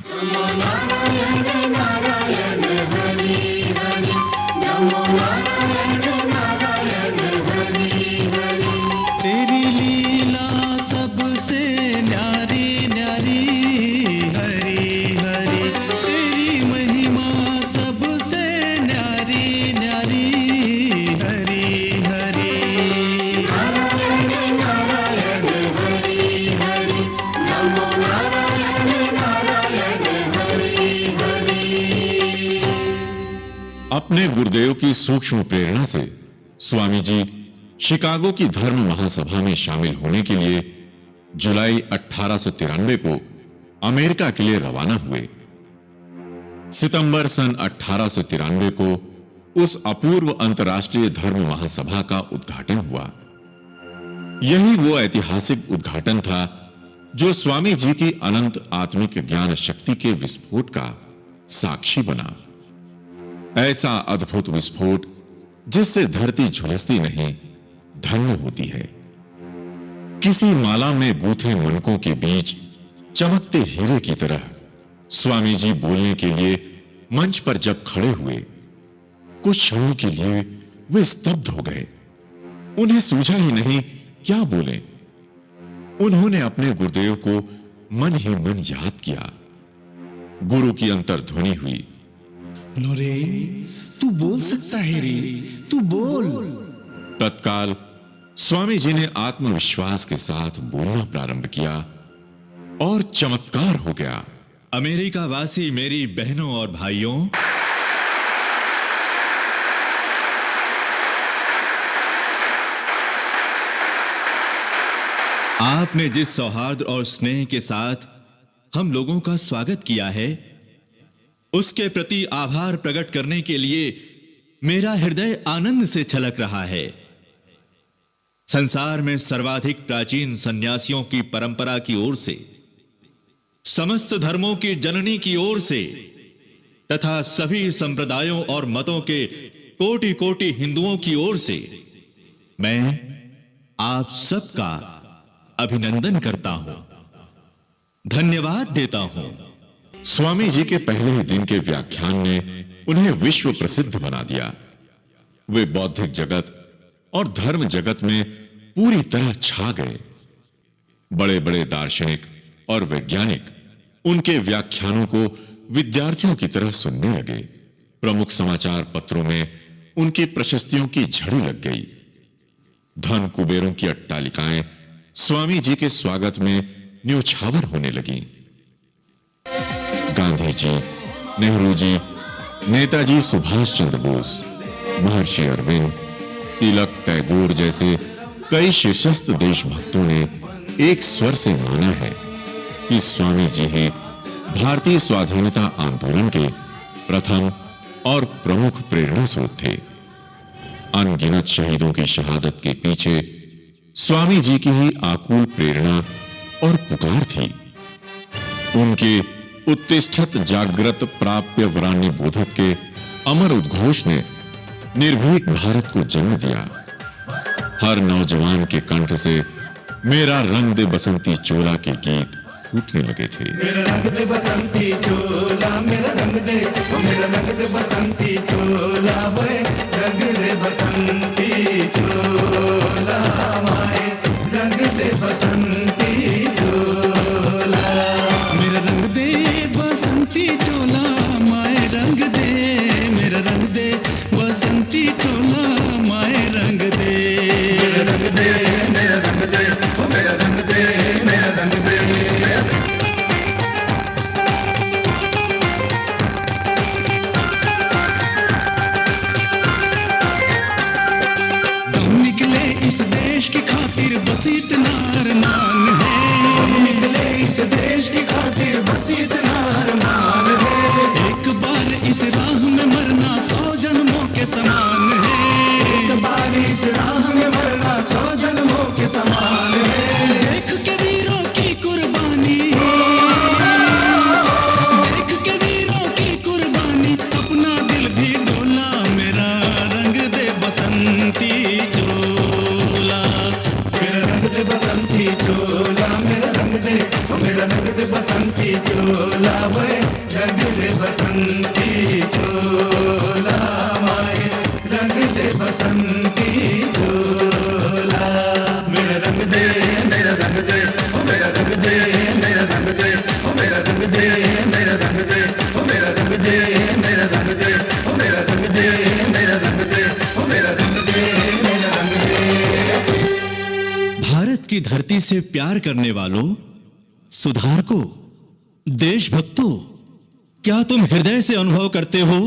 तेरी लीला सबसे न्यारी न्यारी, हरी हरी तेरी महिमा सबसे न्यारी न्यारी, हरी हरी। अपने गुरुदेव की सूक्ष्म प्रेरणा से स्वामी जी शिकागो की धर्म महासभा में शामिल होने के लिए जुलाई 1893 को अमेरिका के लिए रवाना हुए। सितंबर सन 1893 को उस अपूर्व अंतर्राष्ट्रीय धर्म महासभा का उद्घाटन हुआ। यही वो ऐतिहासिक उद्घाटन था जो स्वामी जी की अनंत आत्मिक ज्ञान शक्ति के विस्फोट का साक्षी बना। ऐसा अद्भुत विस्फोट जिससे धरती झुलसती नहीं, धन्य होती है। किसी माला में गूंथे मनकों के बीच चमकते हीरे की तरह स्वामी जी बोलने के लिए मंच पर जब खड़े हुए, कुछ क्षणों के लिए वे स्तब्ध हो गए। उन्हें सूझा ही नहीं क्या बोलें। उन्होंने अपने गुरुदेव को मन ही मन याद किया। गुरु की अंतर्ध्वनि हुई, नोरे तू बोल सकता है रे, तू बोल। तत्काल स्वामी जी ने आत्मविश्वास के साथ बोलना प्रारंभ किया और चमत्कार हो गया। अमेरिका वासी मेरी बहनों और भाइयों, आपने जिस सौहार्द और स्नेह के साथ हम लोगों का स्वागत किया है, उसके प्रति आभार प्रकट करने के लिए मेरा हृदय आनंद से छलक रहा है। संसार में सर्वाधिक प्राचीन सन्यासियों की परंपरा की ओर से, समस्त धर्मों की जननी की ओर से तथा सभी संप्रदायों और मतों के कोटि कोटि हिंदुओं की ओर से मैं आप सबका अभिनंदन करता हूं, धन्यवाद देता हूं। स्वामी जी के पहले ही दिन के व्याख्यान ने उन्हें विश्व प्रसिद्ध बना दिया। वे बौद्धिक जगत और धर्म जगत में पूरी तरह छा गए। बड़े बड़े दार्शनिक और वैज्ञानिक उनके व्याख्यानों को विद्यार्थियों की तरह सुनने लगे। प्रमुख समाचार पत्रों में उनकी प्रशस्तियों की झड़ी लग गई। धन कुबेरों की अट्टालिकाएं स्वामी जी के स्वागत में न्योछावर होने लगीं। गांधी जी, नेहरू जी, नेताजी सुभाष चंद्र बोस, महर्षि अरविंद, तिलक, टैगोर जैसे कई शीर्षस्थ देशभक्तों ने एक स्वर से माना है कि स्वामी जी ही भारतीय स्वाधीनता आंदोलन के प्रथम और प्रमुख प्रेरणा स्रोत थे। अनगिनत शहीदों की शहादत के पीछे स्वामी जी की ही आकुल प्रेरणा और पुकार थी। उनके उत्तिष्ठत जागृत प्राप्य वरान्य बोधक के अमर उद्घोष ने निर्भीक भारत को जन्म दिया। हर नौजवान के कंठ से मेरा रंग दे बसंती चोला के गीत फूटने लगे थे। मेरा रंग दे बसंती चोला, मेरा रंग दे, ओ मेरा रंग दे बसंती चोला, वे रंग दे बसंती चोला, माए रंग दे बसंती चोला। मेरा रंग दे बसंती चोला, माए रंग दे, मेरा रंग दे बसंती चोला, माए रंग दे। मेरा रंग दे, मेरा रंग दे, ओ मेरा रंग दे, मेरा रंग दे। की खातिर बस इतना अरमान है, निकले इस देश की खातिर बस इतना अरमान है। एक बार इस राह में मरना 100 जन्मों के समान है, एक बार इस राह में मरना 100 जन्मों के समान है। देख के वीरों की कुर्बानी, देख के वीरों की कुर्बानी, अपना दिल भी डोला, मेरा रंग दे बसंती बसंती चोला, मेरा रंग दे, ओ मेरा रंग दे बसंती चोला, वे रंग दे बसंती चोला, माए रंग दे बसंती चोला। मेरा रंग दे, मेरा रंग दे, ओ मेरा रंग दे, मेरा रंग दे, ओ मेरा रंग दे, मेरा रंग दे, ओ मेरा रंग दे, मेरा रंग दे, ओ मेरा रंग दे, मेरा रंग दे, ओ मेरा रंग दे, मेरा रंग दे। भारत की धरती से प्यार करने वालों, सुधारकों, देशभक्तों, क्या तुम हृदय से अनुभव करते हो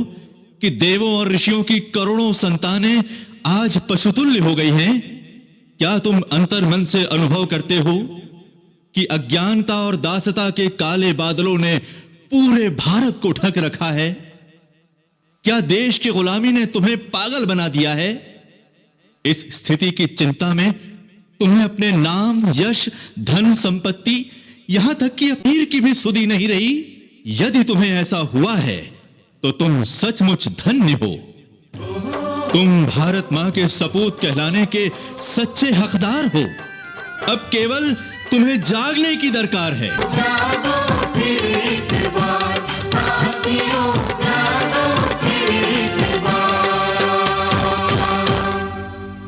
कि देवों और ऋषियों की करोड़ों संतानें आज पशुतुल्य हो गई हैं? क्या तुम अंतर्मन से अनुभव करते हो कि अज्ञानता और दासता के काले बादलों ने पूरे भारत को ढक रखा है? क्या देश की गुलामी ने तुम्हें पागल बना दिया है? इस स्थिति की चिंता में तुम्हें अपने नाम, यश, धन, संपत्ति, यहां तक कि अमीर की भी सुधि नहीं रही। यदि तुम्हें ऐसा हुआ है तो तुम सचमुच धन्य हो। तुम भारत मां के सपूत कहलाने के सच्चे हकदार हो। अब केवल तुम्हें जागने की दरकार है।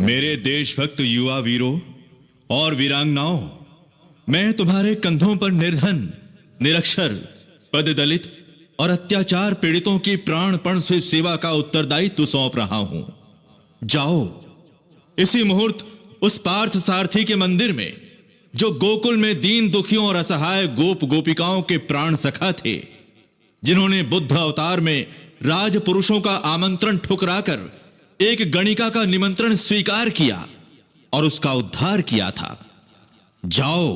मेरे देशभक्त युवा वीरों और वीरांगनाओं, मैं तुम्हारे कंधों पर निर्धन, निरक्षर, पददलित और अत्याचार पीड़ितों की प्राणपण से सेवा का उत्तरदायित्व सौंप रहा हूं। जाओ, इसी मुहूर्त उस पार्थ सारथी के मंदिर में, जो गोकुल में दीन दुखियों और असहाय गोप गोपिकाओं के प्राण सखा थे, जिन्होंने बुद्ध अवतार में राजपुरुषों का आमंत्रण ठुकराकर एक गणिका का निमंत्रण स्वीकार किया और उसका उद्धार किया था। जाओ,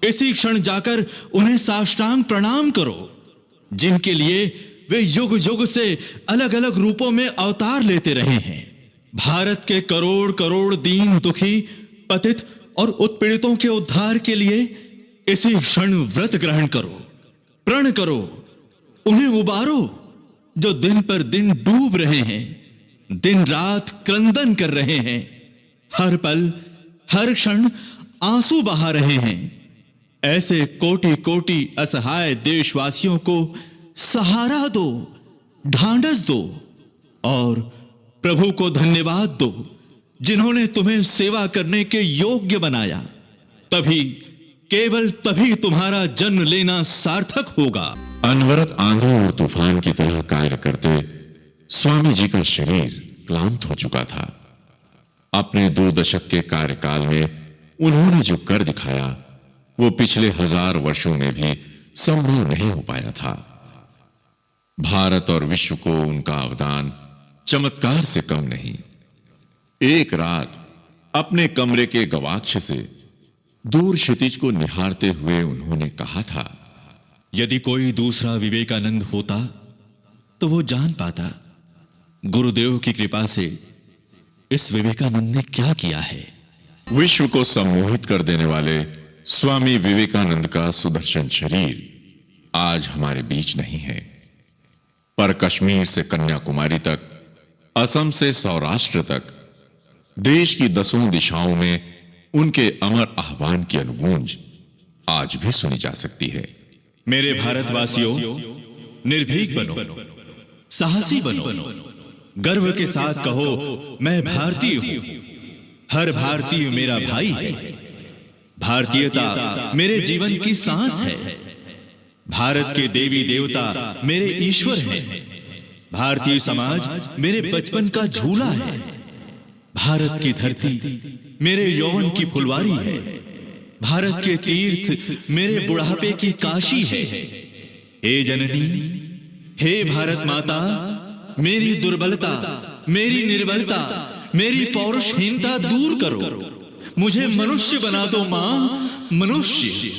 इसी क्षण जाकर उन्हें साष्टांग प्रणाम करो, जिनके लिए वे युग युग से अलग अलग रूपों में अवतार लेते रहे हैं। भारत के करोड़ करोड़ दीन दुखी, पतित और उत्पीड़ितों के उद्धार के लिए इसी क्षण व्रत ग्रहण करो, प्रण करो, उन्हें उबारो जो दिन पर दिन डूब रहे हैं, दिन रात क्रंदन कर रहे हैं, हर पल हर क्षण आंसू बहा रहे हैं। ऐसे कोटि कोटि असहाय देशवासियों को सहारा दो, ढांढस दो और प्रभु को धन्यवाद दो, जिन्होंने तुम्हें सेवा करने के योग्य बनाया। तभी, केवल तभी तुम्हारा जन्म लेना सार्थक होगा। अनवरत आंधी और तूफान की तरह कार्य करते स्वामी जी का शरीर क्लांत हो चुका था। अपने 2 दशक के कार्यकाल में उन्होंने जो कर दिखाया, वो पिछले 1000 वर्षों में भी संभव नहीं हो पाया था। भारत और विश्व को उनका अवदान चमत्कार से कम नहीं। एक रात अपने कमरे के गवाक्ष से दूर क्षितिज को निहारते हुए उन्होंने कहा था, यदि कोई दूसरा विवेकानंद होता तो वो जान पाता गुरुदेव की कृपा से इस विवेकानंद ने क्या किया है। विश्व को सम्मोहित कर देने वाले स्वामी विवेकानंद का सुदर्शन शरीर आज हमारे बीच नहीं है, पर कश्मीर से कन्याकुमारी तक, असम से सौराष्ट्र तक, देश की 10 दिशाओं में उनके अमर आह्वान की अनुगूंज आज भी सुनी जा सकती है। मेरे भारतवासियों, निर्भीक बनो, साहसी बनो, गर्व के साथ कहो मैं भारतीय हूं। हर भारतीय मेरा भाई है। भारतीयता मेरे जीवन की सांस है। भारत के देवी देवता मेरे ईश्वर हैं। भारतीय समाज मेरे बचपन का झूला है। भारत की धरती मेरे यौवन की फुलवारी है। भारत के तीर्थ मेरे बुढ़ापे की काशी है। हे जननी, हे भारत माता, मेरी दुर्बलता, मेरी निर्बलता, मेरी पौरुषहीनता दूर करो। मुझे मनुष्य बना दो मां, मनुष्य।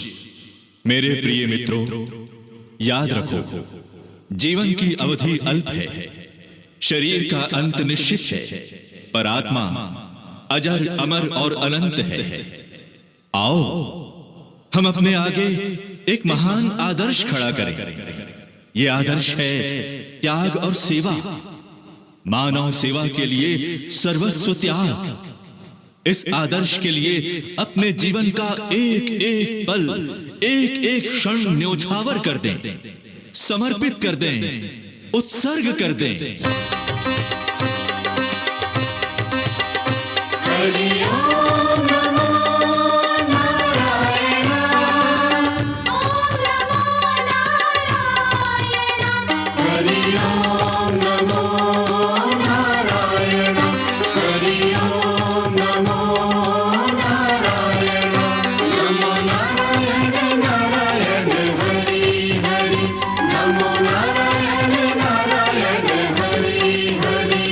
मेरे प्रिय मित्रों, याद रखो, जीवन की अवधि अल्प है, शरीर का अंत निश्चित है, पर आत्मा अजर, अमर और अनंत है। आओ हम अपने आगे एक महान आदर्श खड़ा करें। यह आदर्श है त्याग और सेवा, मानव सेवा के लिए सर्वस्व त्याग। इस आदर्श के लिए अपने जीवन का एक एक पल, एक एक क्षण न्योछावर कर दें, समर्पित कर दें, उत्सर्ग कर दें। हरि ओम नमो नारायण, ओम नमो नारायण, हरि ओम नमो नारायण, हरि ओम नमो नारायण, नमो नारायण नारायण हरि हरि, नमो Narayan Narayan Hari Hari.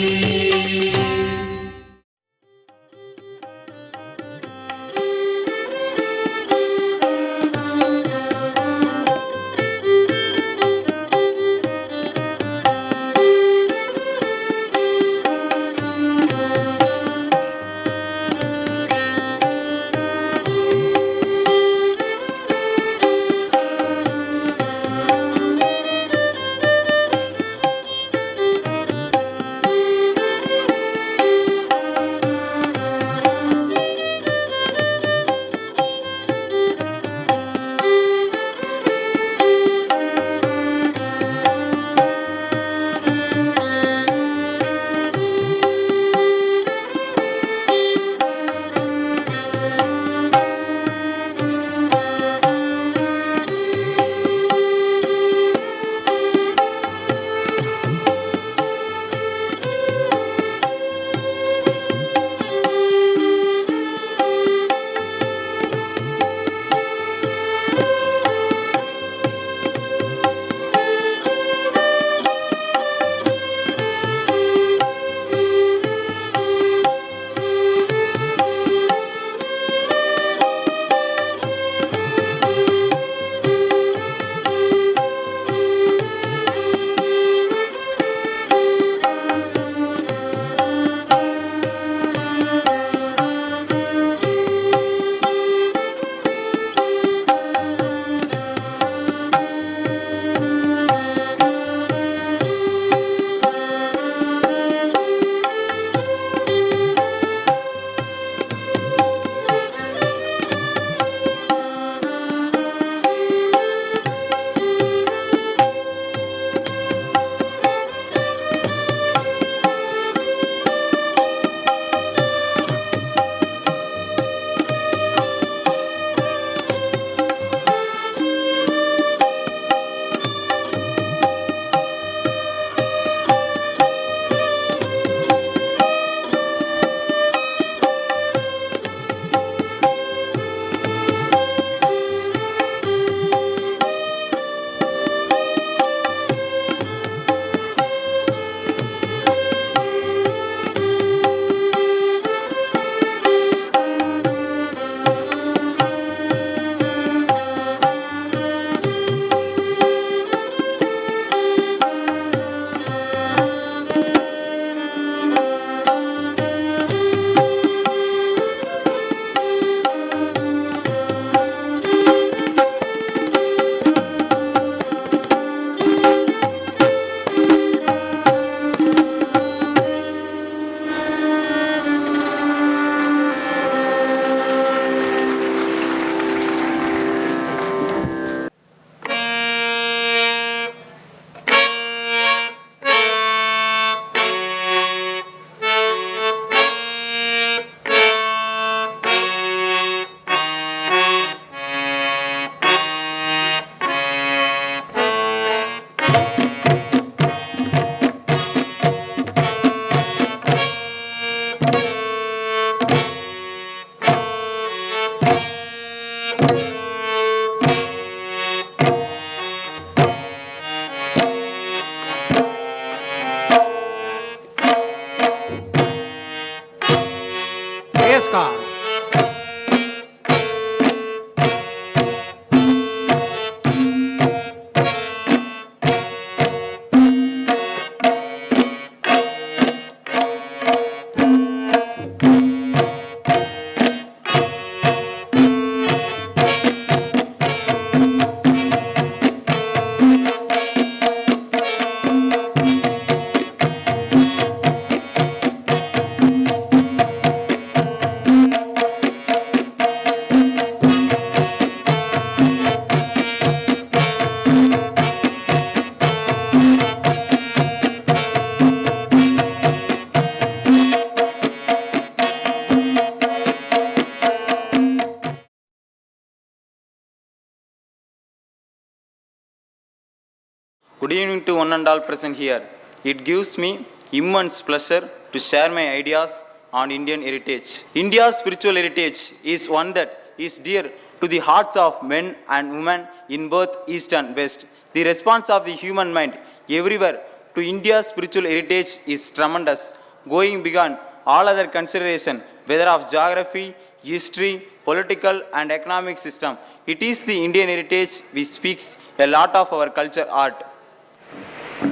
Good evening to one and all present here. It gives me immense pleasure to share my ideas on Indian heritage. India's spiritual heritage is one that is dear to the hearts of men and women in both East and West. The response of the human mind everywhere to India's spiritual heritage is tremendous, going beyond all other consideration, whether of geography, history, political and economic system. It is the Indian heritage which speaks a lot of our culture art.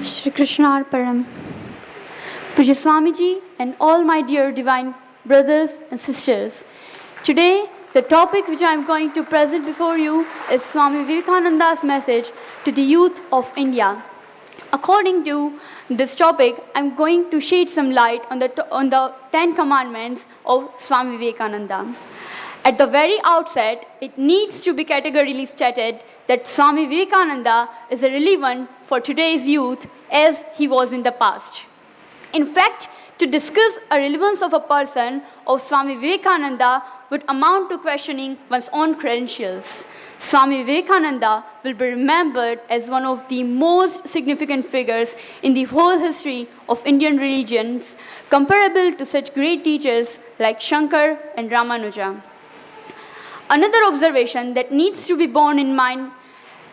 Shri Krishna Arparam. Pujya Swamiji and all my dear divine brothers and sisters. Today, the topic which I am going to present before you is Swami Vivekananda's message to the youth of India. According to this topic, I am going to shed some light on the 10 commandments of Swami Vivekananda. At the very outset, it needs to be categorically stated that Swami Vivekananda is relevant for today's youth as he was in the past. In fact, to discuss a relevance of a person of Swami Vivekananda would amount to questioning one's own credentials. Swami Vivekananda will be remembered as one of the most significant figures in the whole history of Indian religions, comparable to such great teachers like Shankar and Ramanuja. Another observation that needs to be borne in mind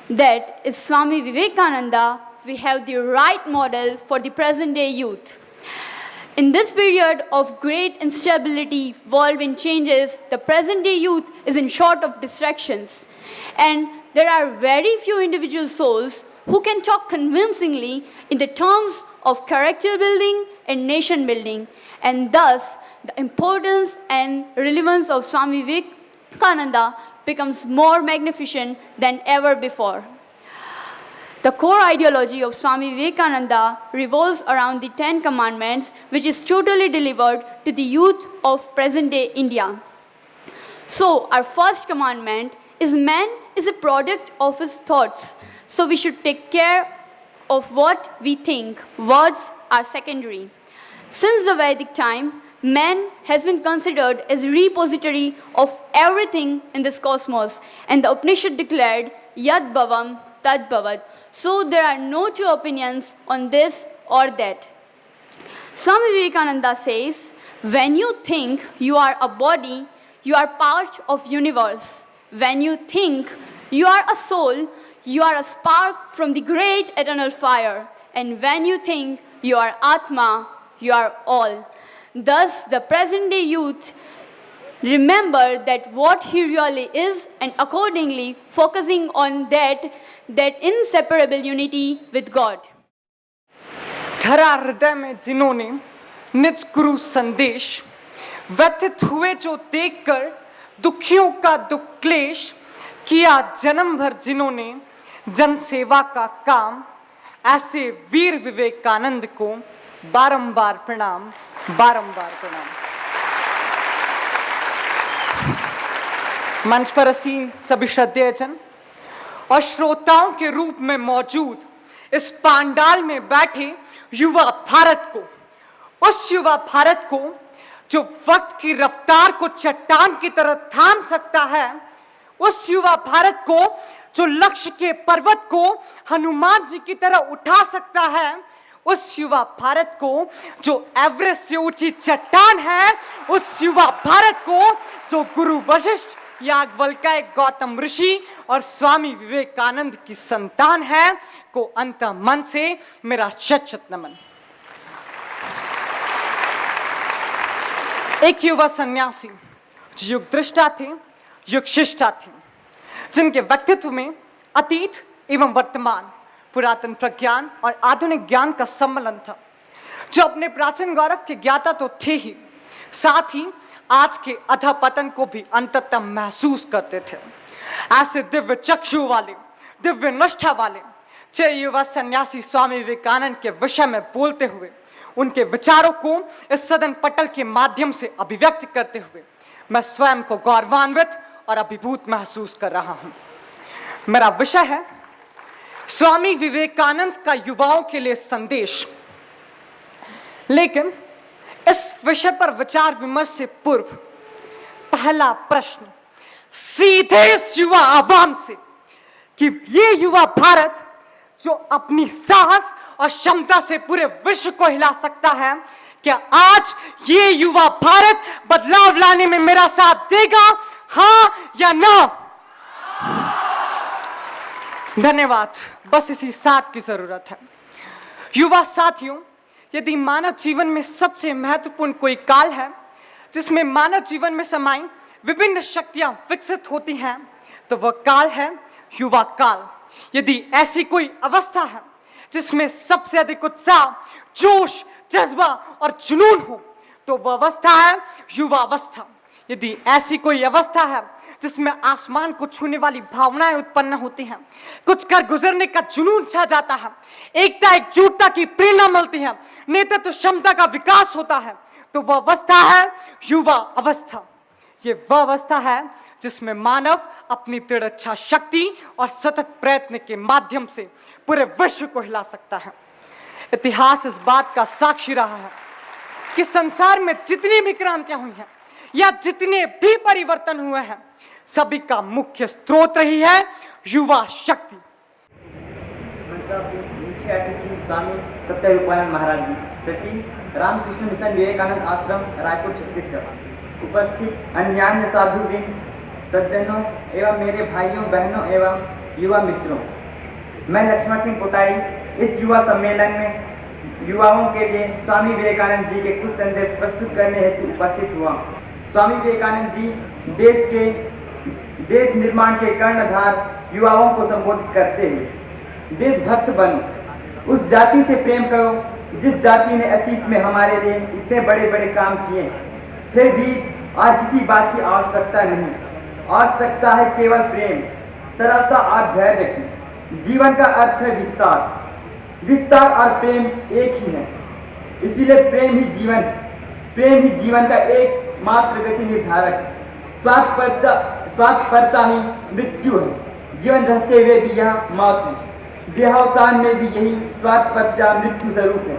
that is Swami Vivekananda, we have the right model for the present day youth. In this period of great instability, whirlwind changes, the present day youth is in short of distractions. And there are very few individual souls who can talk convincingly in the terms of character building and nation building. And thus, the importance and relevance of Swami Vivekananda becomes more magnificent than ever before. The core ideology of Swami Vivekananda revolves around the 10 commandments, which is totally delivered to the youth of present-day India. So, our first commandment is man is a product of his thoughts. So, we should take care of what we think. Words are secondary. Since the Vedic time, man has been considered as a repository of everything in this cosmos. And the Upanishad declared, Yad Bhavam Tad Bhavat. So there are no two opinions on this or that. Swami Vivekananda says, when you think you are a body, you are part of universe. When you think you are a soul, you are a spark from the great eternal fire. And when you think you are Atma, you are all. Thus, the present day youth remember that what he really is and accordingly focusing on that inseparable unity with God. धरा हृदय में जिन्होंने निज गुरु संदेश व्यथित हुए जो देखकर दुखियों का दुख क्लेश किया जन्म भर जिन्होंने जन सेवा का काम ऐसे वीर विवेकानंद को बारंबार प्रणाम बारंबार प्रणाम। मंच पर असीम सभी श्रद्धेयजन और श्रोताओं के रूप में मौजूद इस पांडाल में बैठे युवा भारत को, उस युवा भारत को जो वक्त की रफ्तार को चट्टान की तरह थाम सकता है, उस युवा भारत को जो लक्ष्य के पर्वत को हनुमान जी की तरह उठा सकता है, उस युवा भारत को जो एवरेस्ट से ऊंची चट्टान है, उस युवा भारत को जो गुरु वशिष्ठ याज्ञवल्क्य गौतम ऋषि और स्वामी विवेकानंद की संतान है, को अंतः मन से मेरा शत शत नमन। एक युवा सन्यासी जो युग दृष्टा थे, युग शिष्टा थे, जिनके व्यक्तित्व में अतीत एवं वर्तमान, पुरातन प्रज्ञान और आधुनिक ज्ञान का सम्मेलन था, जो अपने प्राचीन गौरव के ज्ञाता तो थे ही, साथ ही आज के अधपतन को भी अंततः महसूस करते थे। ऐसे दिव्य चक्षु वाले, दिव्य निष्ठा वाले छह युवा सन्यासी स्वामी विवेकानंद के विषय में बोलते हुए उनके विचारों को इस सदन पटल के माध्यम से अभिव्यक्त करते हुए मैं स्वयं को गौरवान्वित और अभिभूत महसूस कर रहा हूं। मेरा विषय है स्वामी विवेकानंद का युवाओं के लिए संदेश। लेकिन इस विषय पर विचार विमर्श से पूर्व पहला प्रश्न सीधे इस युवा आवाम से कि ये युवा भारत जो अपनी साहस और क्षमता से पूरे विश्व को हिला सकता है, क्या आज ये युवा भारत बदलाव लाने में मेरा साथ देगा, हाँ या ना? धन्यवाद। बस इसी साथ की जरूरत है। युवा साथियों, यदि मानव जीवन में सबसे महत्वपूर्ण कोई काल है जिसमें मानव जीवन में समाई विभिन्न शक्तियां विकसित होती हैं, तो वह काल है युवा काल। यदि ऐसी कोई अवस्था है जिसमें सबसे अधिक उत्साह, जोश, जज्बा और जुनून हो, तो वह अवस्था है युवा अवस्था। यदि ऐसी कोई अवस्था है जिसमें आसमान को छूने वाली भावनाएं उत्पन्न होती हैं, कुछ कर गुजरने का जुनून छा जाता है, एकता एकजुटता की प्रेरणा मिलती है, नेतृत्व क्षमता का विकास होता है, तो वह अवस्था है युवा अवस्था। ये वह अवस्था है जिसमें मानव अपनी दृढ़ इच्छा शक्ति और सतत प्रयत्न के माध्यम से पूरे विश्व को हिला सकता है। इतिहास इस बात का साक्षी रहा है कि संसार में जितनी भी क्रांतियां हुई हैं या जितने भी परिवर्तन हुए हैं, सभी का मुख्य स्रोत रही है युवा शक्ति। स्वामी सत्यरूपानंद महाराज जी, सचिव रामकृष्ण मिशन विवेकानंद आश्रम, रायपुर, छत्तीसगढ़। उपस्थित अन्यान्य साधुवृंद, सज्जनों एवं मेरे भाइयों बहनों एवं युवा मित्रों, मैं लक्ष्मण सिंह पोटाई इस युवा सम्मेलन में युवाओं के लिए स्वामी विवेकानंद जी के कुछ संदेश प्रस्तुत करने हेतु उपस्थित हुआ। स्वामी विवेकानंद जी देश निर्माण के कर्णधार युवाओं को संबोधित करते हुए, देशभक्त बनो, उस जाति से प्रेम करो जिस जाति ने अतीत में हमारे लिए इतने बड़े बड़े काम किए। हे वीर, और किसी बात की आवश्यकता नहीं, आवश्यकता है केवल प्रेम, सरलता और धैर्य की। जीवन का अर्थ है विस्तार, विस्तार और प्रेम एक ही है, इसीलिए प्रेम ही जीवन है। प्रेम ही जीवन का एकमात्र गति निर्धारक है। स्वार्थपरता ही मृत्यु है, जीवन रहते हुए भी यह मौत है। देहावसान में भी यही स्वार्थपरता मृत्यु स्वरूप है।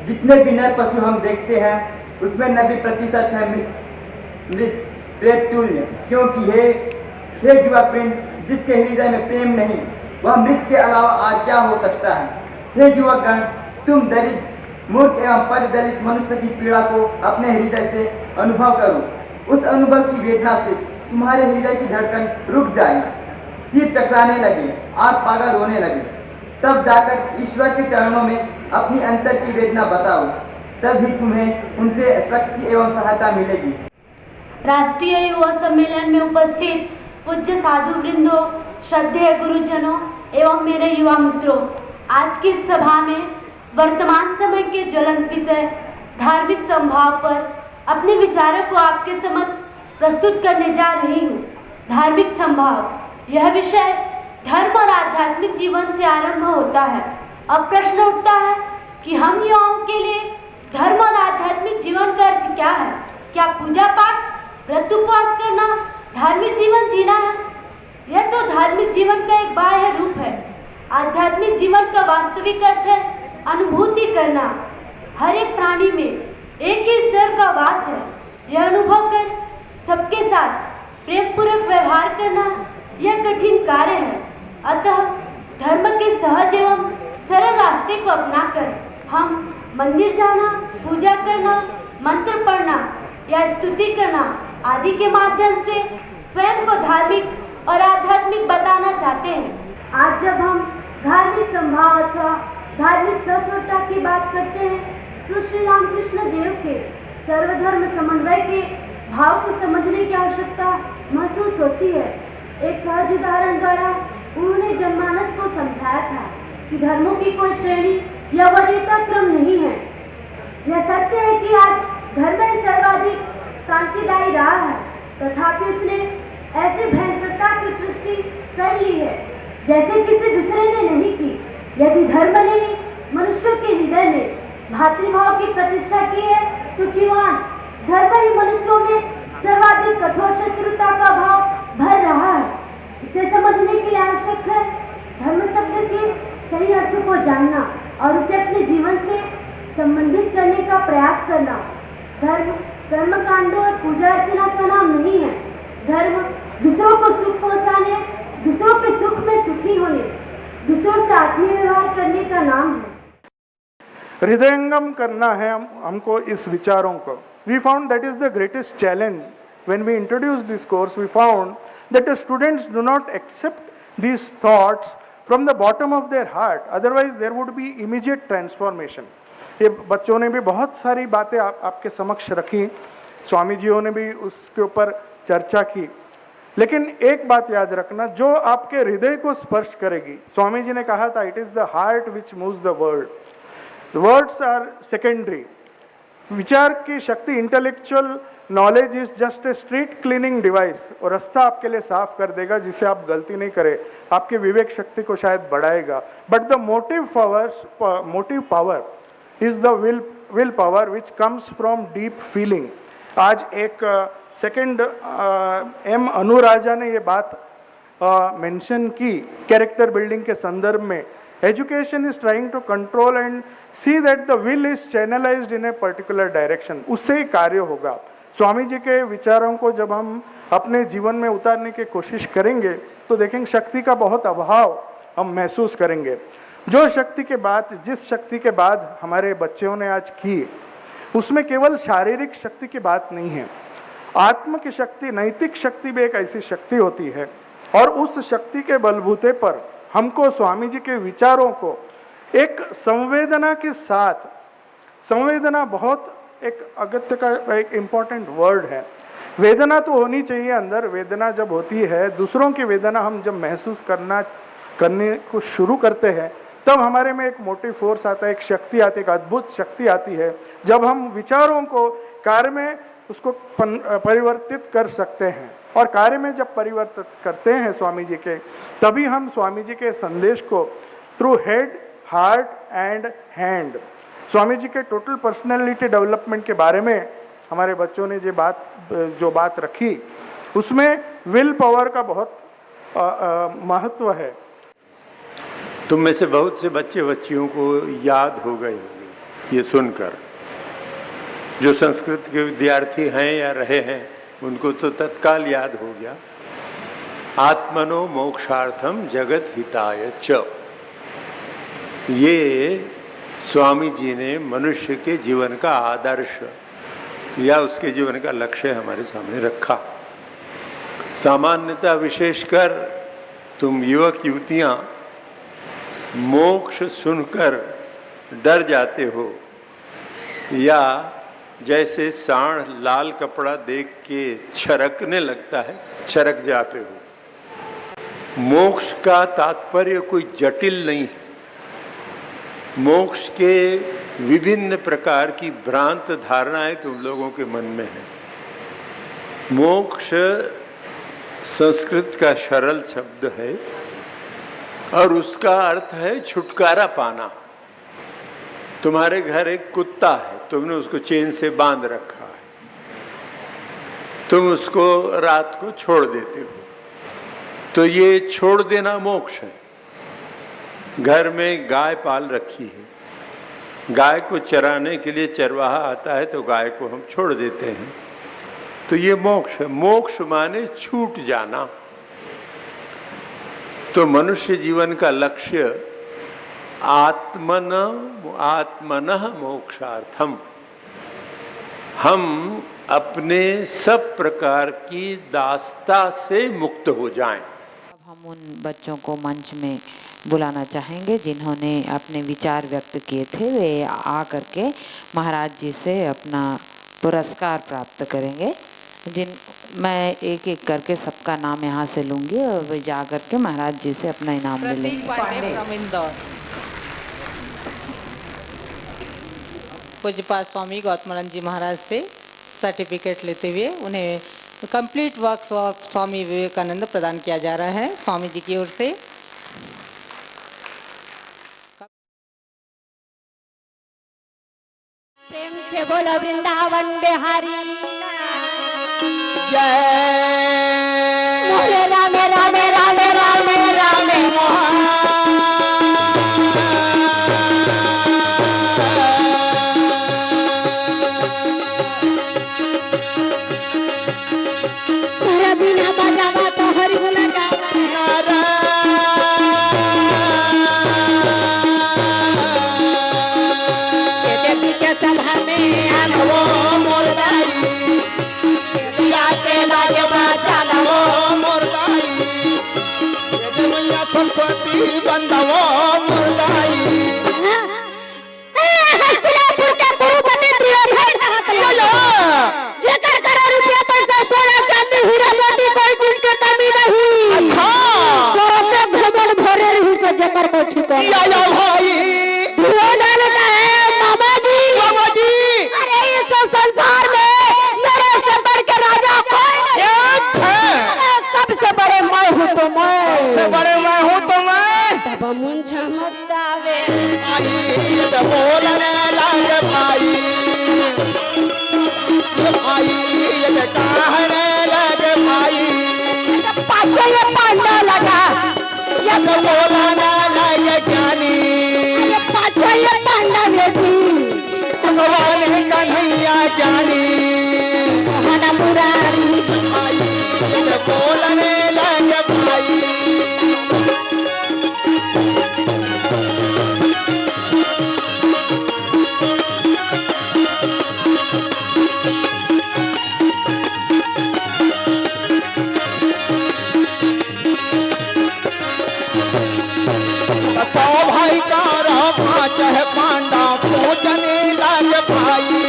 जितने भी नर पशु हम देखते हैं उसमें 90% है मृत प्रेत तुल्य, क्योंकि हे युवा प्रेम, जिसके हृदय में प्रेम नहीं, वह मृत के अलावा और क्या हो सकता है। हे युवकगण, तुम दरिद्र, मूर्ख एवं परिदलित मनुष्य की पीड़ा को अपने हृदय से अनुभव करो। उस अनुभव की वेदना से तुम्हारे हृदय की धड़कन रुक जाए, सिर चकराने लगे और पागल होने लगे। तब जाकर ईश्वर के चरणों में अपनी अंतर की वेदना बताओ, तब ही तुम्हें उनसे शक्ति एवं सहायता मिलेगी। राष्ट्रीय युवा सम्मेलन में उपस्थित पूज्य साधु वृंदों, श्रद्धेय गुरुजनों एवं मेरे युवा मित्रों, आज की सभा में वर्तमान समय के ज्वलंत विषय धार्मिक समभाव पर अपने विचारों को आपके समक्ष प्रस्तुत करने जा रही हूँ। धार्मिक समभाव, यह विषय धर्म और आध्यात्मिक जीवन से आरंभ होता है। अब प्रश्न उठता है कि हम युवाओं के लिए धर्म और आध्यात्मिक जीवन का अर्थ क्या है? क्या पूजा पाठ, व्रत उपवास करना धार्मिक जीवन जीना है? यह तो धार्मिक जीवन का एक बाह्य रूप है। आध्यात्मिक जीवन का वास्तविक अर्थ है अनुभूति करना। हर एक प्राणी में एक ही ईश्वर का वास है। यह अनुभव कर सबके साथ प्रेम पूर्वक व्यवहार करना यह कठिन कार्य है। अतः धर्म के सहज एवं सरल रास्ते को अपनाकर हम मंदिर जाना, पूजा करना, मंत्र पढ़ना या स्तुति करना आदि के माध्यम से स्वयं को धार्मिक और आध्यात्मिक बताना चाहते हैं। आज जब हम धार्मिक समभाव अथवा धार्मिक सस्वरता की बात करते हैं, तो श्री रामकृष्ण देव के सर्वधर्म समन्वय के भाव को समझने की आवश्यकता महसूस होती है। एक सहज उदाहरण द्वारा उन्होंने जनमानस को समझाया था कि धर्मों की कोई श्रेणी या वरीयता क्रम नहीं है। यह सत्य है कि आज धर्म ही सर्वाधिक शांतिदायी रहा है, तथापि उसने ऐसी भयंकरता की सृष्टि कर ली है जैसे किसी दूसरे ने नहीं की। यदि धर्म ने ही मनुष्यों के हृदय में भातृभाव की प्रतिष्ठा की है, तो क्यों आज धर्म ही मनुष्यों में सर्वाधिक कठोर शत्रुता का भाव भर रहा है? इसे समझने के लिए आवश्यक है धर्म शब्द के सही अर्थ को जानना और उसे अपने जीवन से संबंधित करने का प्रयास करना। धर्म कर्म कांडों और पूजा अर्चना का नाम नहीं है। धर्म दूसरों को सुख पहुंचाने, दूसरों के सुख में सुखी होने, दूसरों से आत्मीय व्यवहार करने का नाम है। हृदयंगम करना है हमको इस विचारों को. We found that is the greatest challenge. When we introduced this course, we found that the students do not accept these thoughts from the bottom of their heart. Otherwise, there would be immediate transformation. ये बच्चों ने भी बहुत सारी बातें आपके समक्ष रखी, स्वामी जियों ने भी उसके ऊपर चर्चा की, लेकिन एक बात याद रखना, जो आपके हृदय को स्पर्श करेगी. स्वामी जी ने कहा था, it is the heart which moves the world. Words are secondary. विचार की शक्ति, intellectual knowledge is just a street cleaning device, और रास्ता आपके लिए साफ कर देगा जिससे आप गलती नहीं करें, आपके विवेक शक्ति को शायद बढ़ाएगा. But the motive power is the will power which comes from deep feeling. आज एक सेकंड एम अनुराजा ने ये बात मेंशन की कैरेक्टर बिल्डिंग के संदर्भ में. Education is trying to control and see that the will is channelized in a particular direction. उससे ही कार्य होगा. स्वामी जी के विचारों को जब हम अपने जीवन में उतारने की कोशिश करेंगे तो देखेंगे शक्ति का बहुत अभाव हम महसूस करेंगे. जो शक्ति के बाद, जिस शक्ति के बाद हमारे बच्चों ने आज की, उसमें केवल शारीरिक शक्ति की बात नहीं है. आत्म की शक्ति, नैतिक शक्ति भी एक ऐसी शक्ति होती है, और उस शक्ति के बलबूते पर हमको स्वामी जी के विचारों को एक संवेदना के साथ, संवेदना बहुत एक अगत्य का एक इम्पॉर्टेंट वर्ड है. वेदना तो होनी चाहिए अंदर. वेदना जब होती है, दूसरों की वेदना हम जब महसूस करने को शुरू करते हैं, तब हमारे में एक मोटिव फोर्स आता है, एक शक्ति आती है, एक अद्भुत शक्ति आती है. जब हम विचारों को कार्य में उसको परिवर्तित कर सकते हैं, और कार्य में जब परिवर्तित करते हैं स्वामी जी के, तभी हम स्वामी जी के संदेश को through head, heart and hand, Swami ji के टोटल पर्सनैलिटी डेवलपमेंट के बारे में हमारे बच्चों ने जो बात रखी, उसमें विल पावर का बहुत महत्व है. तुम में से बहुत से बच्चे बच्चियों को याद हो गई होगी ये सुनकर. जो संस्कृत के विद्यार्थी हैं या रहे हैं उनको तो तत्काल याद हो गया. आत्मनो मोक्षार्थम जगत हिताय च, ये स्वामी जी ने मनुष्य के जीवन का आदर्श या उसके जीवन का लक्ष्य हमारे सामने रखा. सामान्यतः विशेषकर तुम युवक युवतियाँ मोक्ष सुनकर डर जाते हो, या जैसे सांड लाल कपड़ा देख के छरकने लगता है, छरक जाते हो. मोक्ष का तात्पर्य कोई जटिल नहीं है. मोक्ष के विभिन्न प्रकार की भ्रांत धारणाएं तुम लोगों के मन में है. मोक्ष संस्कृत का सरल शब्द है और उसका अर्थ है छुटकारा पाना. तुम्हारे घर एक कुत्ता है, तुमने उसको चेन से बांध रखा है, तुम उसको रात को छोड़ देते हो, तो ये छोड़ देना मोक्ष है. घर में गाय पाल रखी है, गाय को चराने के लिए चरवाहा आता है तो गाय को हम छोड़ देते हैं, तो ये मोक्ष है. मोक्ष माने छूट जाना. तो मनुष्य जीवन का लक्ष्य आत्मनः मोक्षार्थम, हम अपने सब प्रकार की दास्ता से मुक्त हो जाएं. अब हम उन बच्चों को मंच में बुलाना चाहेंगे जिन्होंने अपने विचार व्यक्त किए थे. वे आ करके महाराज जी से अपना पुरस्कार प्राप्त करेंगे. मैं एक एक करके सबका नाम यहाँ से लूँगी और वे जा करके महाराज जी से अपना इनाम मिलेंगे. पूज्यपाद स्वामी गौतमानंद जी महाराज से सर्टिफिकेट लेते हुए उन्हें complete works of Swami Vivekananda प्रदान किया जा रहा है स्वामी जी की ओर से. प्रेम से बोलो वृंदावन बिहारी जय. राम राम राम राम राम बिना बजावा तो हरि गुण गावा. तवो मुरदाई हस्तिनापुर के कुरुपति दुर्योधन बोलो जेकर करोड़ रुपया पैसा सोना चांदी हीरा मोती कोई कुछ के कमी नहीं। अच्छा तोरो से भगवान भरे रही से जेकर को ठिकाना या भाई दुर्योधन का है मामा जी अरे इस संसार में मेरे से बढ़ के राजा कोई नहीं है। सबसे बड़े मैं हूँ तो सबसे बड़े मैं हूँ तो मैं तब मुझे मुद्दावे आई तो बोलने लागे भाई ये कहने लगे भाई पाछे ये पांडा लगा ये तो बोलने लागे ज्ञानी ये पाछे ये पांडा बेटी भगवान कन्हैया ज्ञानी हना मुरारी ये बोलने लगे भाई तो भाई का रामा चाहे पांडा पूजने लागे भाई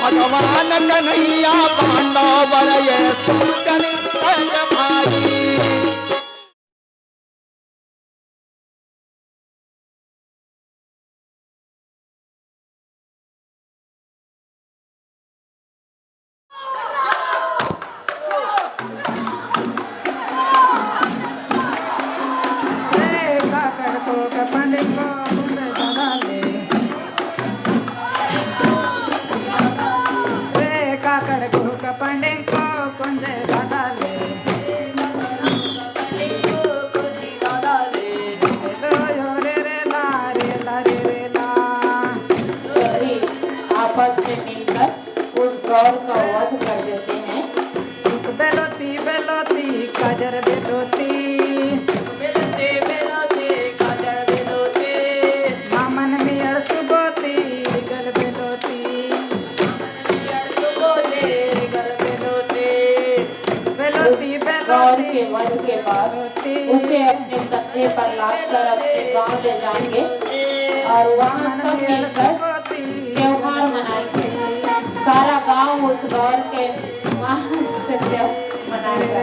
भगवान कन्हैया पांडव बरये पूजने लागे भाई आपस में मिलकर उस गौर का वध कर देते हैं। सुख बेलोती बेलोती काजर बेलोती बेलोती बेलोती काजर बेलोती मामन मियर सुबोती रिगल बेलोती बेलोती गौर के वध के बाद उसे अपने कंधे पर लादकर अपने गांव ले जाएंगे और वहाँ सब मिलकर त्योहार मनाएंगे। सारा गांव उस गौर के से मनाएगा।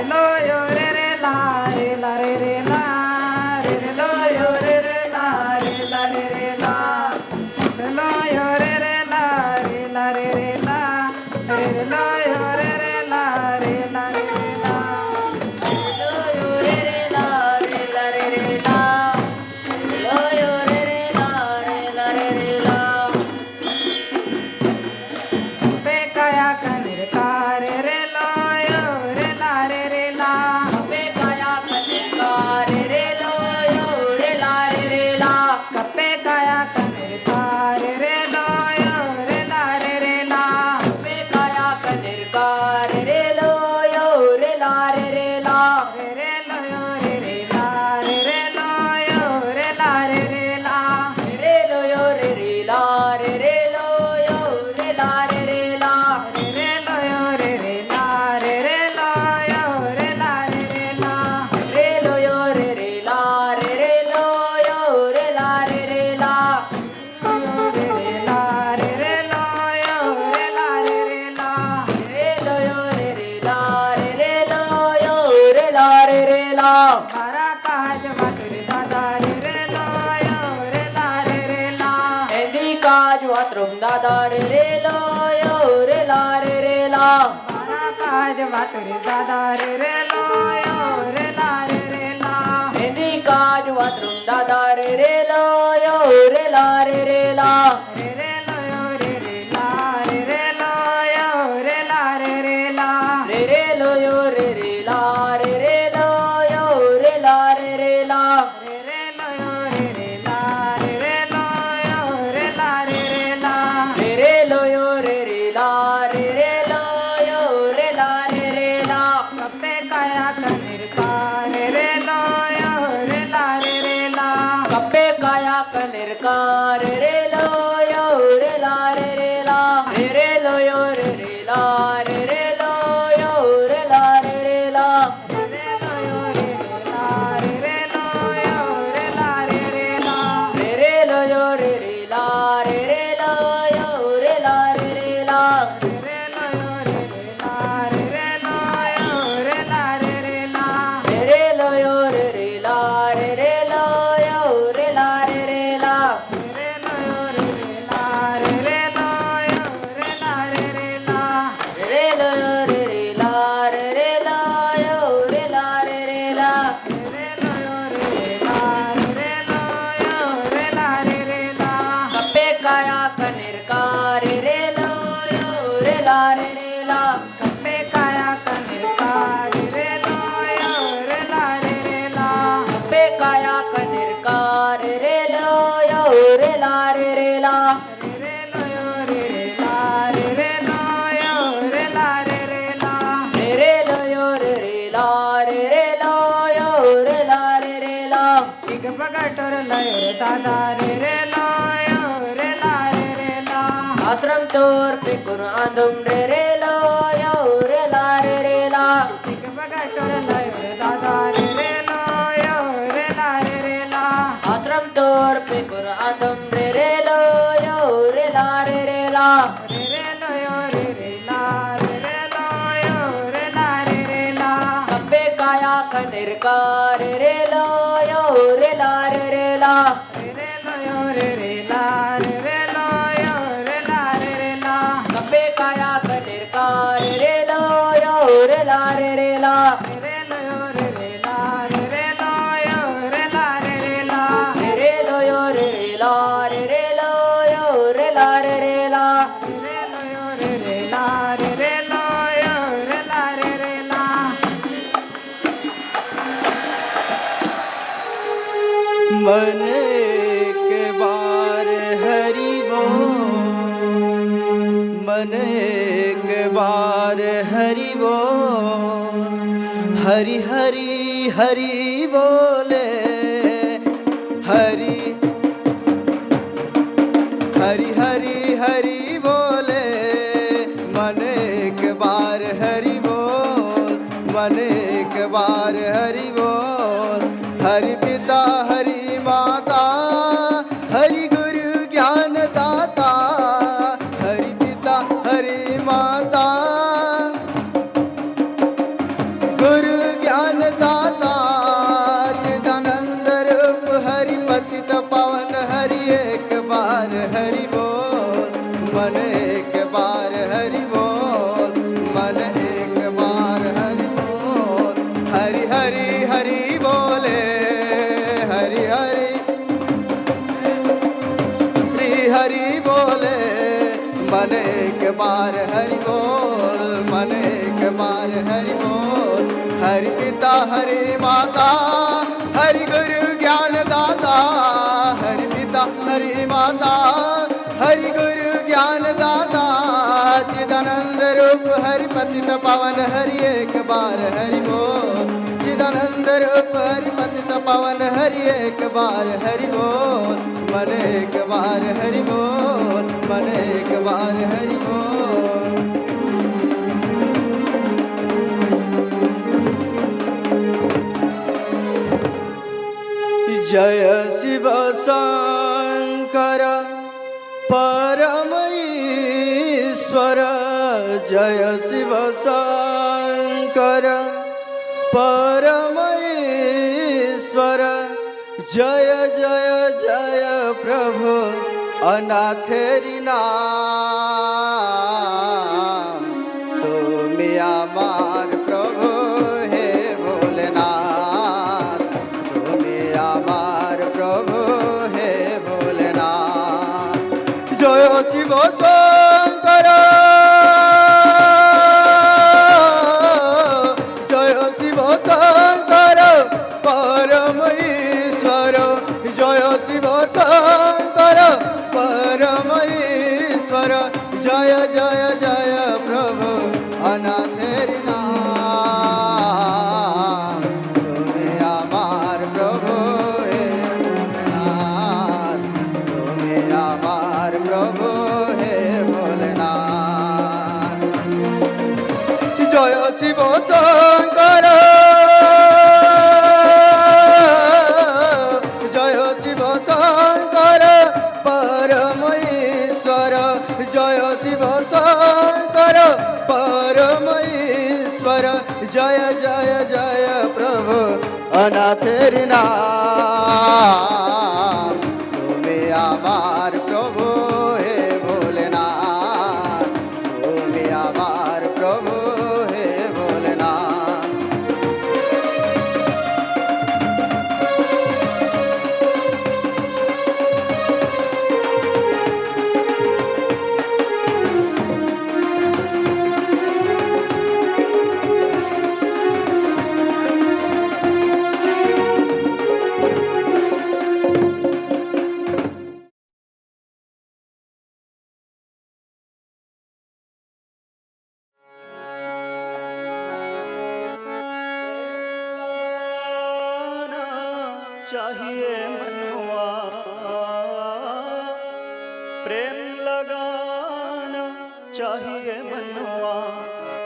दादा रे रे लो यो रे ला रे रे ला मारा काज वातुर दादा रे रे लो यो रे ला रे रे ला हिंदी काज वातुर दादा रे रे लो यो रे ला रे रे ला रे रे लो यो रे रे ला रे रे लो यो रे ला रे रे ला रे रे लो यो रे रे ला रे रे लो यो रे ला रे रे ला रे रे लो यो रे रे ला रे रे लो यो रे ला रे रे ला रे रे लो यो रे रे ला रे रे लो यो रे ला रे रे ला कपे काया कनिर का रे रे लो यो रे ला रे रे ला कपे काया कनिर का रे रे लो यो रे ला रे रे ला रे रे लो यो रे रे ला रे रे लो यो रे ला रे रे ला रे रे लो यो रे रे ला रे रे लो यो रे ला रे रे ला रे रे ला यो रे ला रे रे ला रे ला यो रे रे ला रे रे ला यो रे ला रे रे ला रे ला यो रे रे ला रे रे ला यो रे ला रे रे ला रे ला यो रे रे ला रे रे ला यो रे ला रे रे ला रे ला यो रे रे ला रे रे ला यो रे ला रे रे ला रे ला यो रे रे ला रे रे ला यो रे ला रे रे ला कपे काया कनिर का रे रे ला यो रे ला रे रे ला कपे काया कनिर का रे रे ला यो रे ला रे रे ला कपे काया कनिर का रे रे ला यो रे ला रे रे ला रे रे ला यो रे रे ला रे रे ला यो रे ला रे रे ला रे रे ला यो रे रे ला रे रे ला यो रे ला रे रे ला एक बगटोर ला यो रे दादा रे रे ला यो रे ला रे रे ला आश्रम तोर पे कुरानदम रे रे ला यो रे ला रे रे ला एक बगटोर ला यो रे दादा रे रे ला यो रे ला रे रे ला आश्रम तोर पे कुरानदम रे रे ला यो रे ला रे रे ला रे रे ला यो रे रे ला रे रे ला यो रे ला रे रे ला कब्बे काया कनिर का रे रे ला यो रे ला रे रे ला रे रे ला यो रे रे ला रे रे ला यो रे ला रे रे ला कब्बे काया कनिर का रे रे ला यो रे ला रे रे ला रे रे ला यो रे रे ला रे रे ला यो रे ला रे रे ला रे रे ला यो रे रे ला रे रे ला यो रे ला रे रे ला रे रे ला यो रे रे ला रे रे ला यो रे ला रे रे ला मन एक बार हरि बोल, मन एक बार हरि बोल, हरि हरि हरि बोले, हरि हरि हरि हरि बोले, मन एक बार हरि बोल, मन एक बार हरि बोल, हरि पिता हरि माता हरि गुरु ज्ञान दाता, हरि पिता हरि माता गुरु ज्ञान दाता, चिदानंद रूप हरि पतित पावन हरि एक बार हरि बोल, मन एक बार हरि बोल, मन एक बार हरि बोल, हरि हरि हरि बोले, हरि हरि हरि बोले, मन एक बार हरि बोल, मन एक बार हरि बोल, हरि पिता हरि माता हरि गुरु ज्ञान दाता, हरि पिता हरि माता हरि गुरु ज्ञान दाता, चिदानंद रूप हरि पतित पावन हरि एक बार हरि बोल, चिदानंद रूप हरि पतित पावन हरि एक बार हरि बोल, मन एक बार हरि बोल, मन एक बार हरि बोल। जय शिव शंकर परम ईश्वर, जय शिव शंकर परम ईश्वर, जय जय जय प्रभु अनाथेरी नाम, तुम अमार प्रभु हे भोलेनाथ, तुम अमार प्रभु हे भोलेनाथ, जय शिव शंकर जय शिव शंकर परम ईश्वर, जय शिव शंकर परम ईश्वर, जय जय जय प्रभु अनाथेरी नाम, तुम अमार प्रभु हे भोलेनाथ, तुम अमार प्रभु हे भोलेनाथ, जय शिव शंकर जय शिव शंकर परम जय शिव शंकर परम ईश्वर जय जय जय प्रभु अनाथेर नाम तुम्हें आमार प्रभु हे भोलेनाथ तुम्हें आमार प्रभु हे भोलेनाथ। चाहिए मनवा प्रेम लगाना चाहिए मनवा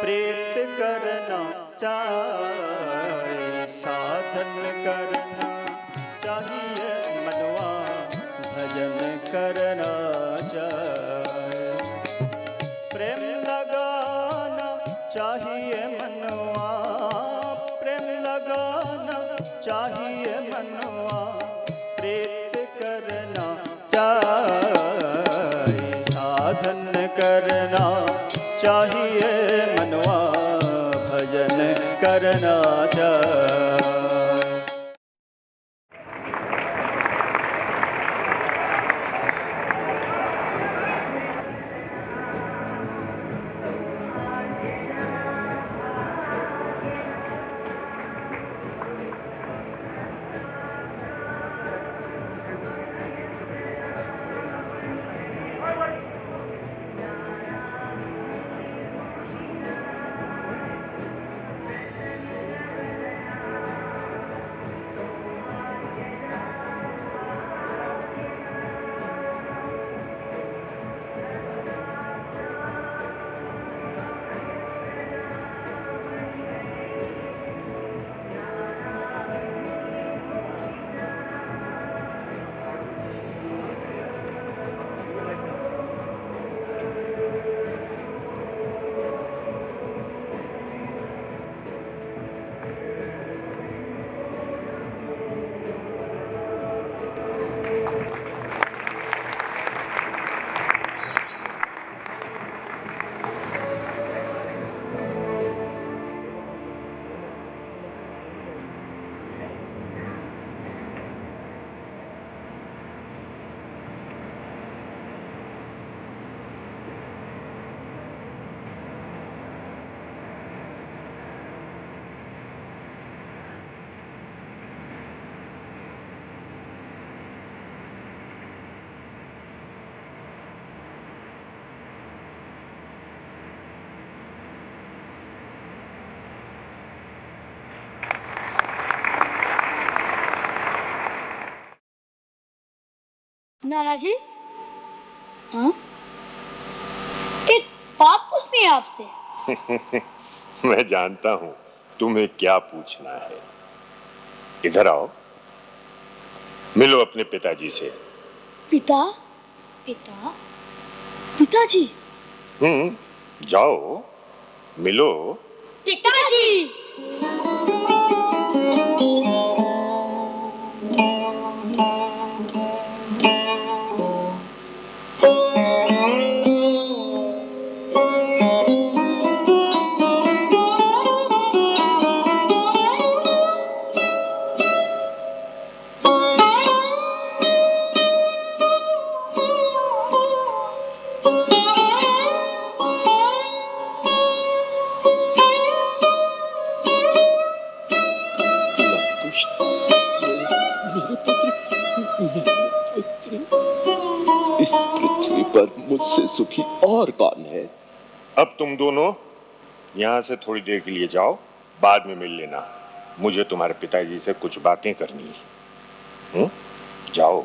प्रीत करना चाहिए साधन करना चाहिए मनवा भजन करना चाहिए प्रेम लगाना चाहिए मनवा प्रेम लगाना चाहिए मनवा प्रीत करना चाहिए साधन करना चाहिए मनवा भजन करना चाहिए। नाना जी, हाँ? एक बात पूछनी है आपसे। मैं जानता हूं तुम्हें क्या पूछना है। इधर आओ, मिलो अपने पिताजी से। पिता? पिता? पिताजी? जाओ मिलो। पिताजी! इस पृथ्वी पर मुझसे सुखी और कौन है? अब तुम दोनों यहाँ से थोड़ी देर के लिए जाओ, बाद में मिल लेना। मुझे तुम्हारे पिताजी से कुछ बातें करनी है। जाओ।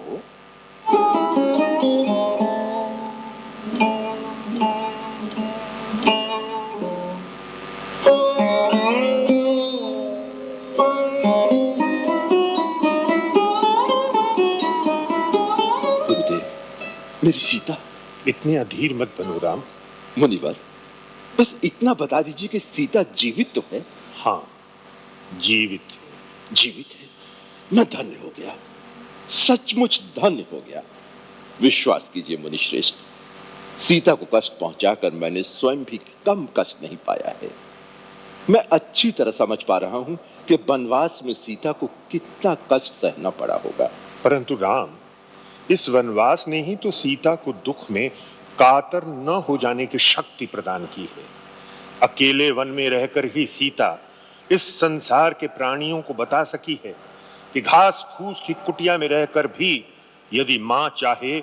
मेरी सीता, इतने अधीर मत बनो राम। मुनिवर, बस इतना बता दीजिए कि सीता जीवित तो है? हाँ, जीवित जीवित है। मैं धन्य हो गया, सचमुच धन्य हो गया। विश्वास कीजिए मुनिश्रेष्ठ, सीता को कष्ट पहुंचाकर मैंने स्वयं भी कम कष्ट नहीं पाया है। मैं अच्छी तरह समझ पा रहा हूं कि वनवास में सीता को कितना कष्ट सहना पड़ा होगा। परंतु राम, इस वनवास ने ही तो सीता को दुख में कातर न हो जाने की शक्ति प्रदान की है। अकेले वन में रहकर ही सीता इस संसार के प्राणियों को बता सकी है कि घास फूस की कुटिया में रहकर भी यदि मां चाहे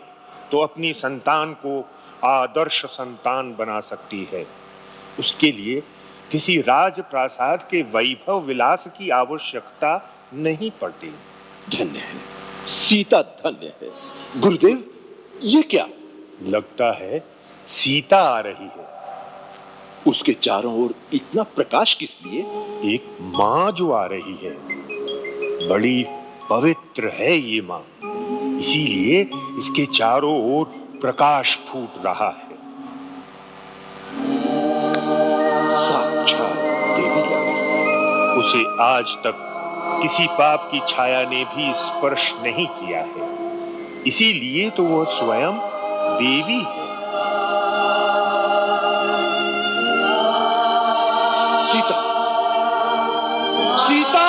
तो अपनी संतान को आदर्श संतान बना सकती है। उसके लिए किसी राजप्रासाद के वैभव विलास की आवश्यकता नहीं पड़ती। धन्य है, सीता धन्य है। गुरुदेव, ये क्या? लगता है सीता आ रही है। उसके चारों ओर इतना प्रकाश किस लिए? एक मां जो आ रही है, बड़ी पवित्र है ये मां, इसीलिए इसके चारों ओर प्रकाश फूट रहा है। साक्षात देवी लग रही। उसे आज तक किसी पाप की छाया ने भी स्पर्श नहीं किया है, इसीलिए तो वह स्वयं देवी है। सीता, सीता!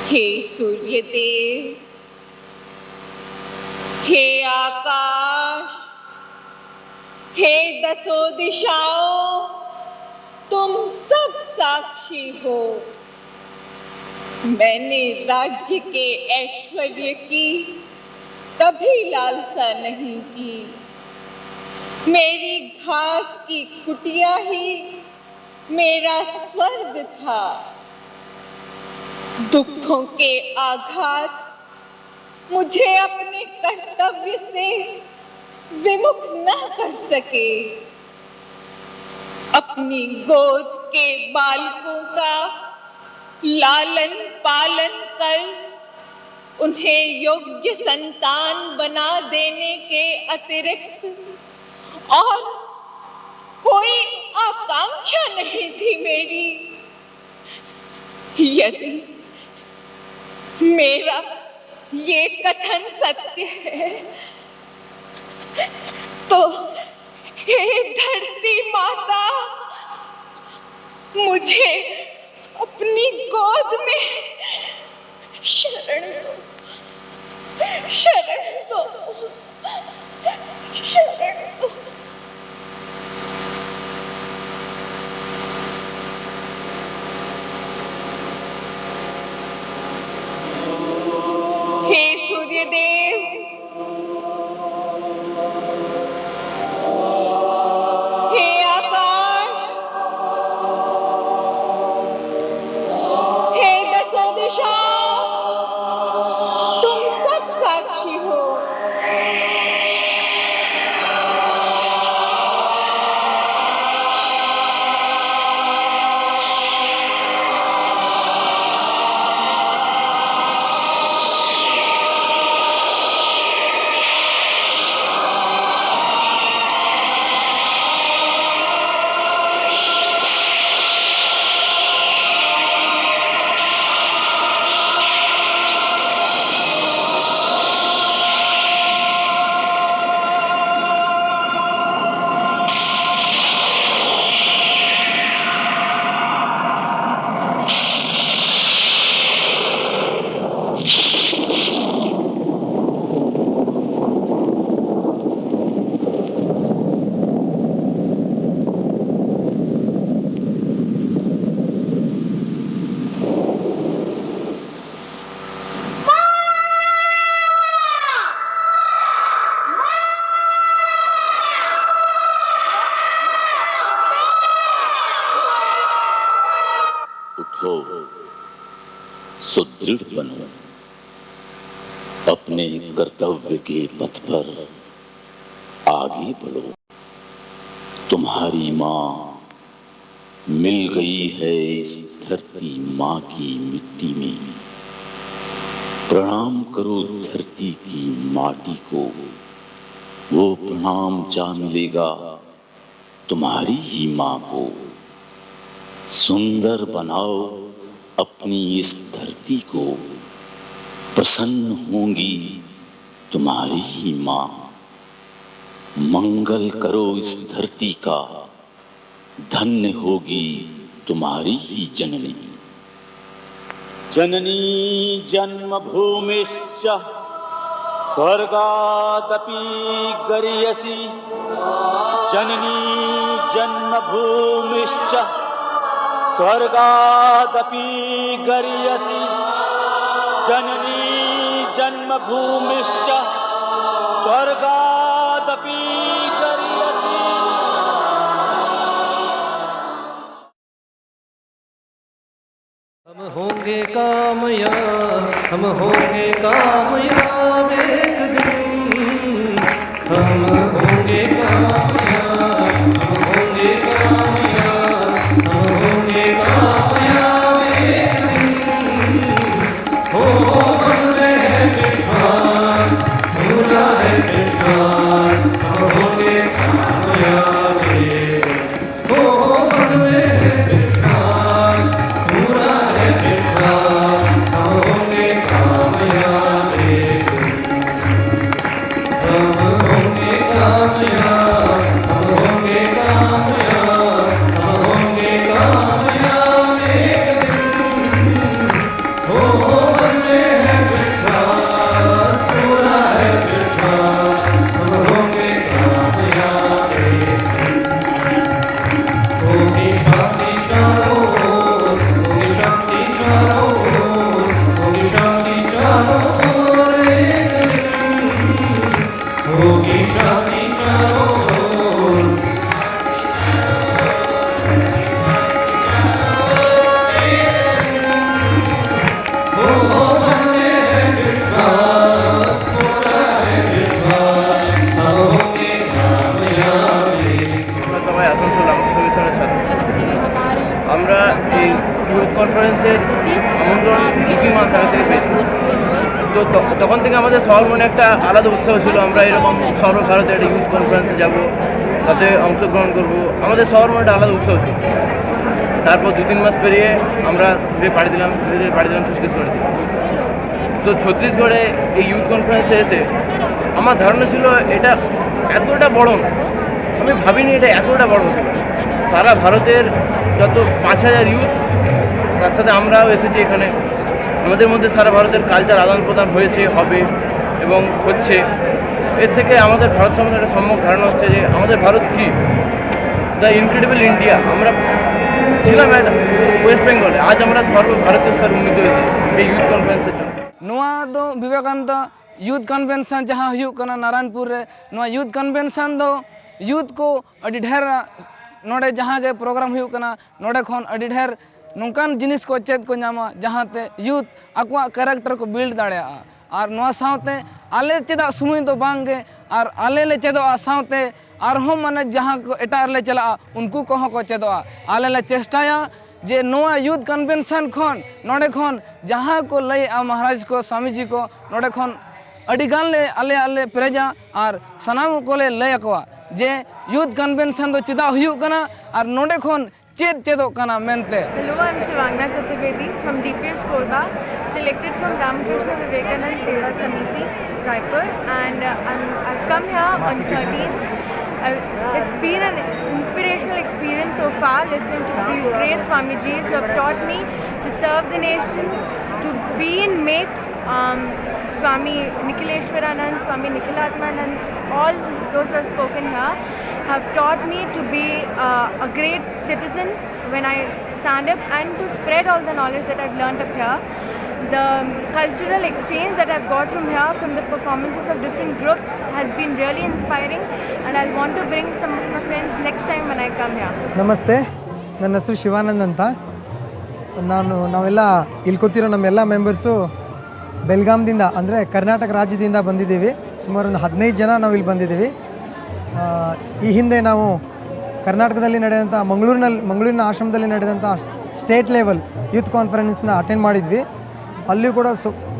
हे सूर्यदेव, हे आकाश, हे दसों दिशाओं, तुम सब साक्षी हो। मैंने राज्य के ऐश्वर्य की कभी लालसा नहीं की। मेरी घास की कुटिया ही मेरा स्वर्ग था। दुखों के आघात मुझे अपने कर्तव्य से विमुख न कर सके। अपनी गोद के बालकों का लालन पालन कर उन्हें योग्य संतान बना देने के अतिरिक्त और कोई आकांक्षा नहीं थी मेरी। यदि मेरा ये कथन सत्य है तो हे धरती माता, मुझे अपनी गोद में शरण दो, शरण दो, शरण दो। हे सूर्यदेव, हे आकाश, हे दसों दिशा, तुम सब साक्षी हो। सुदृढ़ बनो, अपने कर्तव्य के पथ पर आगे बढ़ो। तुम्हारी मां मिल गई है इस धरती माँ की मिट्टी में। प्रणाम करो धरती की माटी को, वो प्रणाम जा मिलेगा तुम्हारी ही माँ को। सुंदर बनाओ अपनी इस धरती को, प्रसन्न होंगी तुम्हारी ही माँ। मंगल करो इस धरती का, धन्य होगी तुम्हारी ही जननी। जननी जन्मभूमिश्च स्वर्गादपि गरीयसी। जननी जन्मभूमिश्च स्वर्गादपि गरीयसी। जननी जन्मभूमिश्च स्वर्गादपि गरीयसी। हम होंगे कामयाब, हम होंगे कामयाब एक दिन। हम होंगे कामयाब, हम होंगे कामयाब, हम होंगे कामयाब एक दिन। हो मन में है विश्वास, पूरा है विश्वास, हम होंगे कामयाब एक दिन। हो मन में है विश्वास, पूरा है विश्वास, हम होंगे कामयाब एक दिन। हम होंगे कामयाब, हम होंगे कामयाब, हम होंगे कामयाब एक दिन। हो मन में है विश्वास, पूरा है विश्वास, हम होंगे कामयाब एक दिन। होगी शांति चारों ओर, होगी शांति चारों ओर, होगी शांति चारों ओर एक दिन। होगी शांति चारों ओर। हो मन में है विश्वास, पूरा है विश्वास, हम होंगे कामयाब एक दिन। সবাই আসানসোল রামকৃষ্ণ মিশনের ছাত্র। আমরা এই ইউথ কনফারেন্সের আমন্ত্রণ 2 মাস আগে থেকে পেয়েছি। তো তখন থেকে আমাদের সবার মনে একটা আলাদা উৎসাহ ছিল, আমরা এরকম সর্বভারতে একটা ইউথ কনফারেন্সে যাব, তাতে অংশগ্রহণ করব। আমাদের সবার মনে একটা আলাদা উৎসাহ ছিল। তারপর 2-3 মাস পেরিয়ে আমরা ধীরে পাড়ি দিলাম ছত্তিশগড়ে। তো ছত্তিশগড়ে এই ইউথ কনফারেন্সে এসে আমার ধারণা ছিল এটা এতটা বড়, আমি ভাবিনি এটা এতটা বড়। সারা ভারতের যত 5000 ইউথ, তার সাথে আমরাও এসেছি এখানে। আমাদের মধ্যে সারা ভারতের কালচার আদান প্রদান হয়েছে, হবে এবং হচ্ছে। এর থেকে আমাদের ভারত সম্বন্ধে একটা সম্যক ধারণা হচ্ছে যে আমাদের ভারত কি, দ্য ইনক্রেডিবল ইন্ডিয়া। আমরা ছিলাম ওয়েস্ট বেঙ্গলে, আজ আমরা সর্বভারতীয় স্তরে উন্নীত হয়েছি এই ইউথ কনফারেন্সের জন্য। नोआ दो विवेकानंद यूथ कन्वेंशन जहाँ हुई कना नारायणपुर रे नोआ यूथ कन्वेंशन दो यूथ को अड़ी ढेर नोडे जहाँ के प्रोग्राम हुई कना नोडे खन अड़ी ढेर नौकान जिनिस को चेत को नामा जहाँ ते यूथ अक्वा कैरेक्टर को बिल्ड दाड़े और नोआ सावते आले चेदा सुमुई तो बांगे और आले ले चेदो सावते और हम माने जहाँ को एटार ले चला उनको कहाँ को चेदो आले ले चेष्टाया जे नोआ यूथ कन्वेंशन खन नोडे खन जहाँ को लय महाराज को स्वामी जी को नोडे खन अडिगान ले आले आले प्रेजा और सनाम को ले लय अकवा जे यूथ कन्वेंशन तो चेदा हुई कना और नोडे खन चेद चेदो कना मेनते। Hello, I'm Shivangna Chaturvedi from DPS Korba, selected from Ramakrishna Vivekanand Seva Samiti, Raipur, and I've come here on 13th. It's been an inspirational experience so far, listening to these great Swamijis who have taught me to serve the nation, to be and make. Swami Nikhileshwaranand, Swami Nikhilatmanand, all those who have spoken here have taught me to be a great citizen when I stand up and to spread all the knowledge that I've learned up here. The cultural exchange that I've got from here, from the performances of different groups, has been really inspiring, and I'll want to bring some of my friends next time when I come here. ನಮಸ್ತೆ, ನನ್ನ ಹೆಸರು ಶಿವಾನಂದ್ ಅಂತ. ನಾವೆಲ್ಲ ಇಲ್ಲಿ ಕೂತಿರೋ ನಮ್ಮೆಲ್ಲ members ಬೆಲ್ಗಾಮ್ದಿಂದ ಅಂದರೆ ಕರ್ನಾಟಕ ರಾಜ್ಯದಿಂದ ಬಂದಿದ್ದೀವಿ. ಸುಮಾರು ಒಂದು 15 ಜನ ನಾವು ಇಲ್ಲಿ ಬಂದಿದ್ದೀವಿ. ಈ ಹಿಂದೆ ನಾವು ಕರ್ನಾಟಕದಲ್ಲಿ ನಡೆದಂಥ ಮಂಗಳೂರಿನ ಆಶ್ರಮದಲ್ಲಿ ನಡೆದಂಥ ಸ್ಟೇಟ್ ಲೆವೆಲ್ ಯೂತ್ ಕಾನ್ಫರೆನ್ಸ್ನ ಅಟೆಂಡ್ ಮಾಡಿದ್ವಿ. ಅಲ್ಲಿಯೂ ಕೂಡ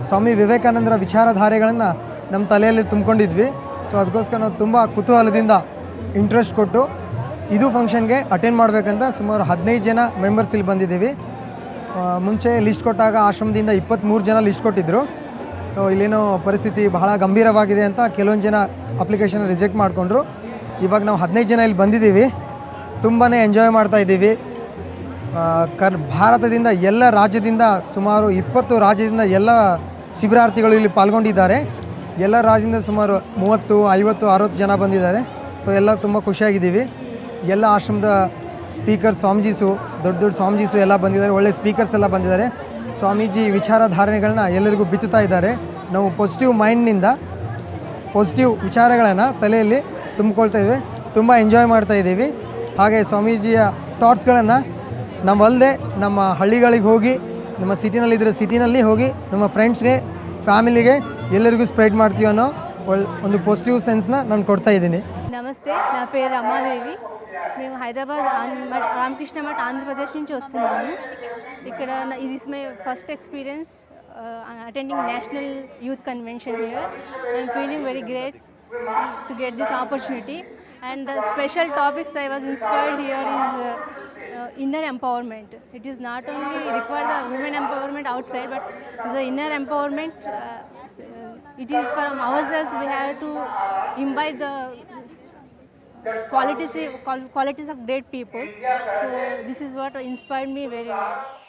ಸ್ವಾಮಿ ವಿವೇಕಾನಂದರ ವಿಚಾರಧಾರೆಗಳನ್ನು ನಮ್ಮ ತಲೆಯಲ್ಲಿ ತುಂಬಿಕೊಂಡಿದ್ವಿ. ಸೊ ಅದಕ್ಕೋಸ್ಕರ ನಾವು ತುಂಬ ಕುತೂಹಲದಿಂದ ಇಂಟ್ರೆಸ್ಟ್ ಕೊಟ್ಟು ಇದು ಫಂಕ್ಷನ್ಗೆ ಅಟೆಂಡ್ ಮಾಡಬೇಕಂತ ಸುಮಾರು 15 ಜನ ಮೆಂಬರ್ಸ್ ಇಲ್ಲಿ ಬಂದಿದ್ದೀವಿ. ಮುಂಚೆ ಲಿಸ್ಟ್ ಕೊಟ್ಟಾಗ ಆಶ್ರಮದಿಂದ 23 ಜನ ಲಿಸ್ಟ್ ಕೊಟ್ಟಿದ್ದರು. ಸೊ ಇಲ್ಲೇನೋ ಪರಿಸ್ಥಿತಿ ಬಹಳ ಗಂಭೀರವಾಗಿದೆ ಅಂತ ಕೆಲವೊಂದು ಜನ ಅಪ್ಲಿಕೇಶನ್ ರಿಜೆಕ್ಟ್ ಮಾಡಿಕೊಂಡ್ರು. ಇವಾಗ ನಾವು 15 ಜನ ಇಲ್ಲಿ ಬಂದಿದ್ದೀವಿ. ತುಂಬಾ ಎಂಜಾಯ್ ಮಾಡ್ತಾ ಇದ್ದೀವಿ. ಭಾರತದಿಂದ ಎಲ್ಲ ರಾಜ್ಯದಿಂದ ಸುಮಾರು 20 ರಾಜ್ಯದಿಂದ ಎಲ್ಲ ಶಿಬಿರಾರ್ಥಿಗಳು ಇಲ್ಲಿ ಪಾಲ್ಗೊಂಡಿದ್ದಾರೆ. ಎಲ್ಲ ರಾಜ್ಯದಿಂದ ಸುಮಾರು 30, 50, 60 ಜನ ಬಂದಿದ್ದಾರೆ. ಸೊ ಎಲ್ಲ ತುಂಬ ಖುಷಿಯಾಗಿದ್ದೀವಿ. ಎಲ್ಲ ಆಶ್ರಮದ ಸ್ಪೀಕರ್ ಸ್ವಾಮೀಜೀಸು ದೊಡ್ಡ ಸ್ವಾಮೀಜೀಸು ಎಲ್ಲ ಬಂದಿದ್ದಾರೆ. ಒಳ್ಳೆ ಸ್ಪೀಕರ್ಸ್ ಎಲ್ಲ ಬಂದಿದ್ದಾರೆ. ಸ್ವಾಮೀಜಿ ವಿಚಾರಧಾರಣೆಗಳನ್ನ ಎಲ್ಲರಿಗೂ ಬಿತ್ತುತ್ತಾ ಇದ್ದಾರೆ. ನಾವು ಪಾಸಿಟಿವ್ ಮೈಂಡ್ನಿಂದ ಪಾಸಿಟಿವ್ ವಿಚಾರಗಳನ್ನು ತಲೆಯಲ್ಲಿ ತುಂಬಿಕೊಳ್ತಾ ಇದ್ದೀವಿ. ತುಂಬ ಎಂಜಾಯ್ ಮಾಡ್ತಾ ಇದ್ದೀವಿ. ಹಾಗೆ ಸ್ವಾಮೀಜಿಯ ಥಾಟ್ಸ್ಗಳನ್ನು ನಾವಲ್ಲದೆ ನಮ್ಮ ಹಳ್ಳಿಗಳಿಗೆ ಹೋಗಿ, ನಮ್ಮ ಸಿಟಿನಲ್ಲಿದ್ದರೆ ಸಿಟಿನಲ್ಲಿ ಹೋಗಿ, ನಮ್ಮ ಫ್ರೆಂಡ್ಸ್ಗೆ, ಫ್ಯಾಮಿಲಿಗೆ ಎಲ್ಲರಿಗೂ ಸ್ಪ್ರೆಡ್ ಮಾಡ್ತೀವಿ ಅನ್ನೋ ಒಂದು ಪಾಸಿಟಿವ್ ಸೆನ್ಸ್ನ ನಾನು ಕೊಡ್ತಾ ಇದ್ದೀನಿ. నమస్తే, నా పేరు రమాదేవి. మేము హైదరాబాద్ రామకృష్ణ మఠ్ ఆంధ్రప్రదేశ్ నుంచి వస్తున్నాము. ఇక్కడ ఇది my first experience attending national youth convention here. I'm feeling very great to get this opportunity. And the special topics I was inspired here is inner empowerment. It is not only require the women empowerment outside, but the inner empowerment. It is from ourselves. We have to imbibe the qualities of great people. So this is what inspired me very much.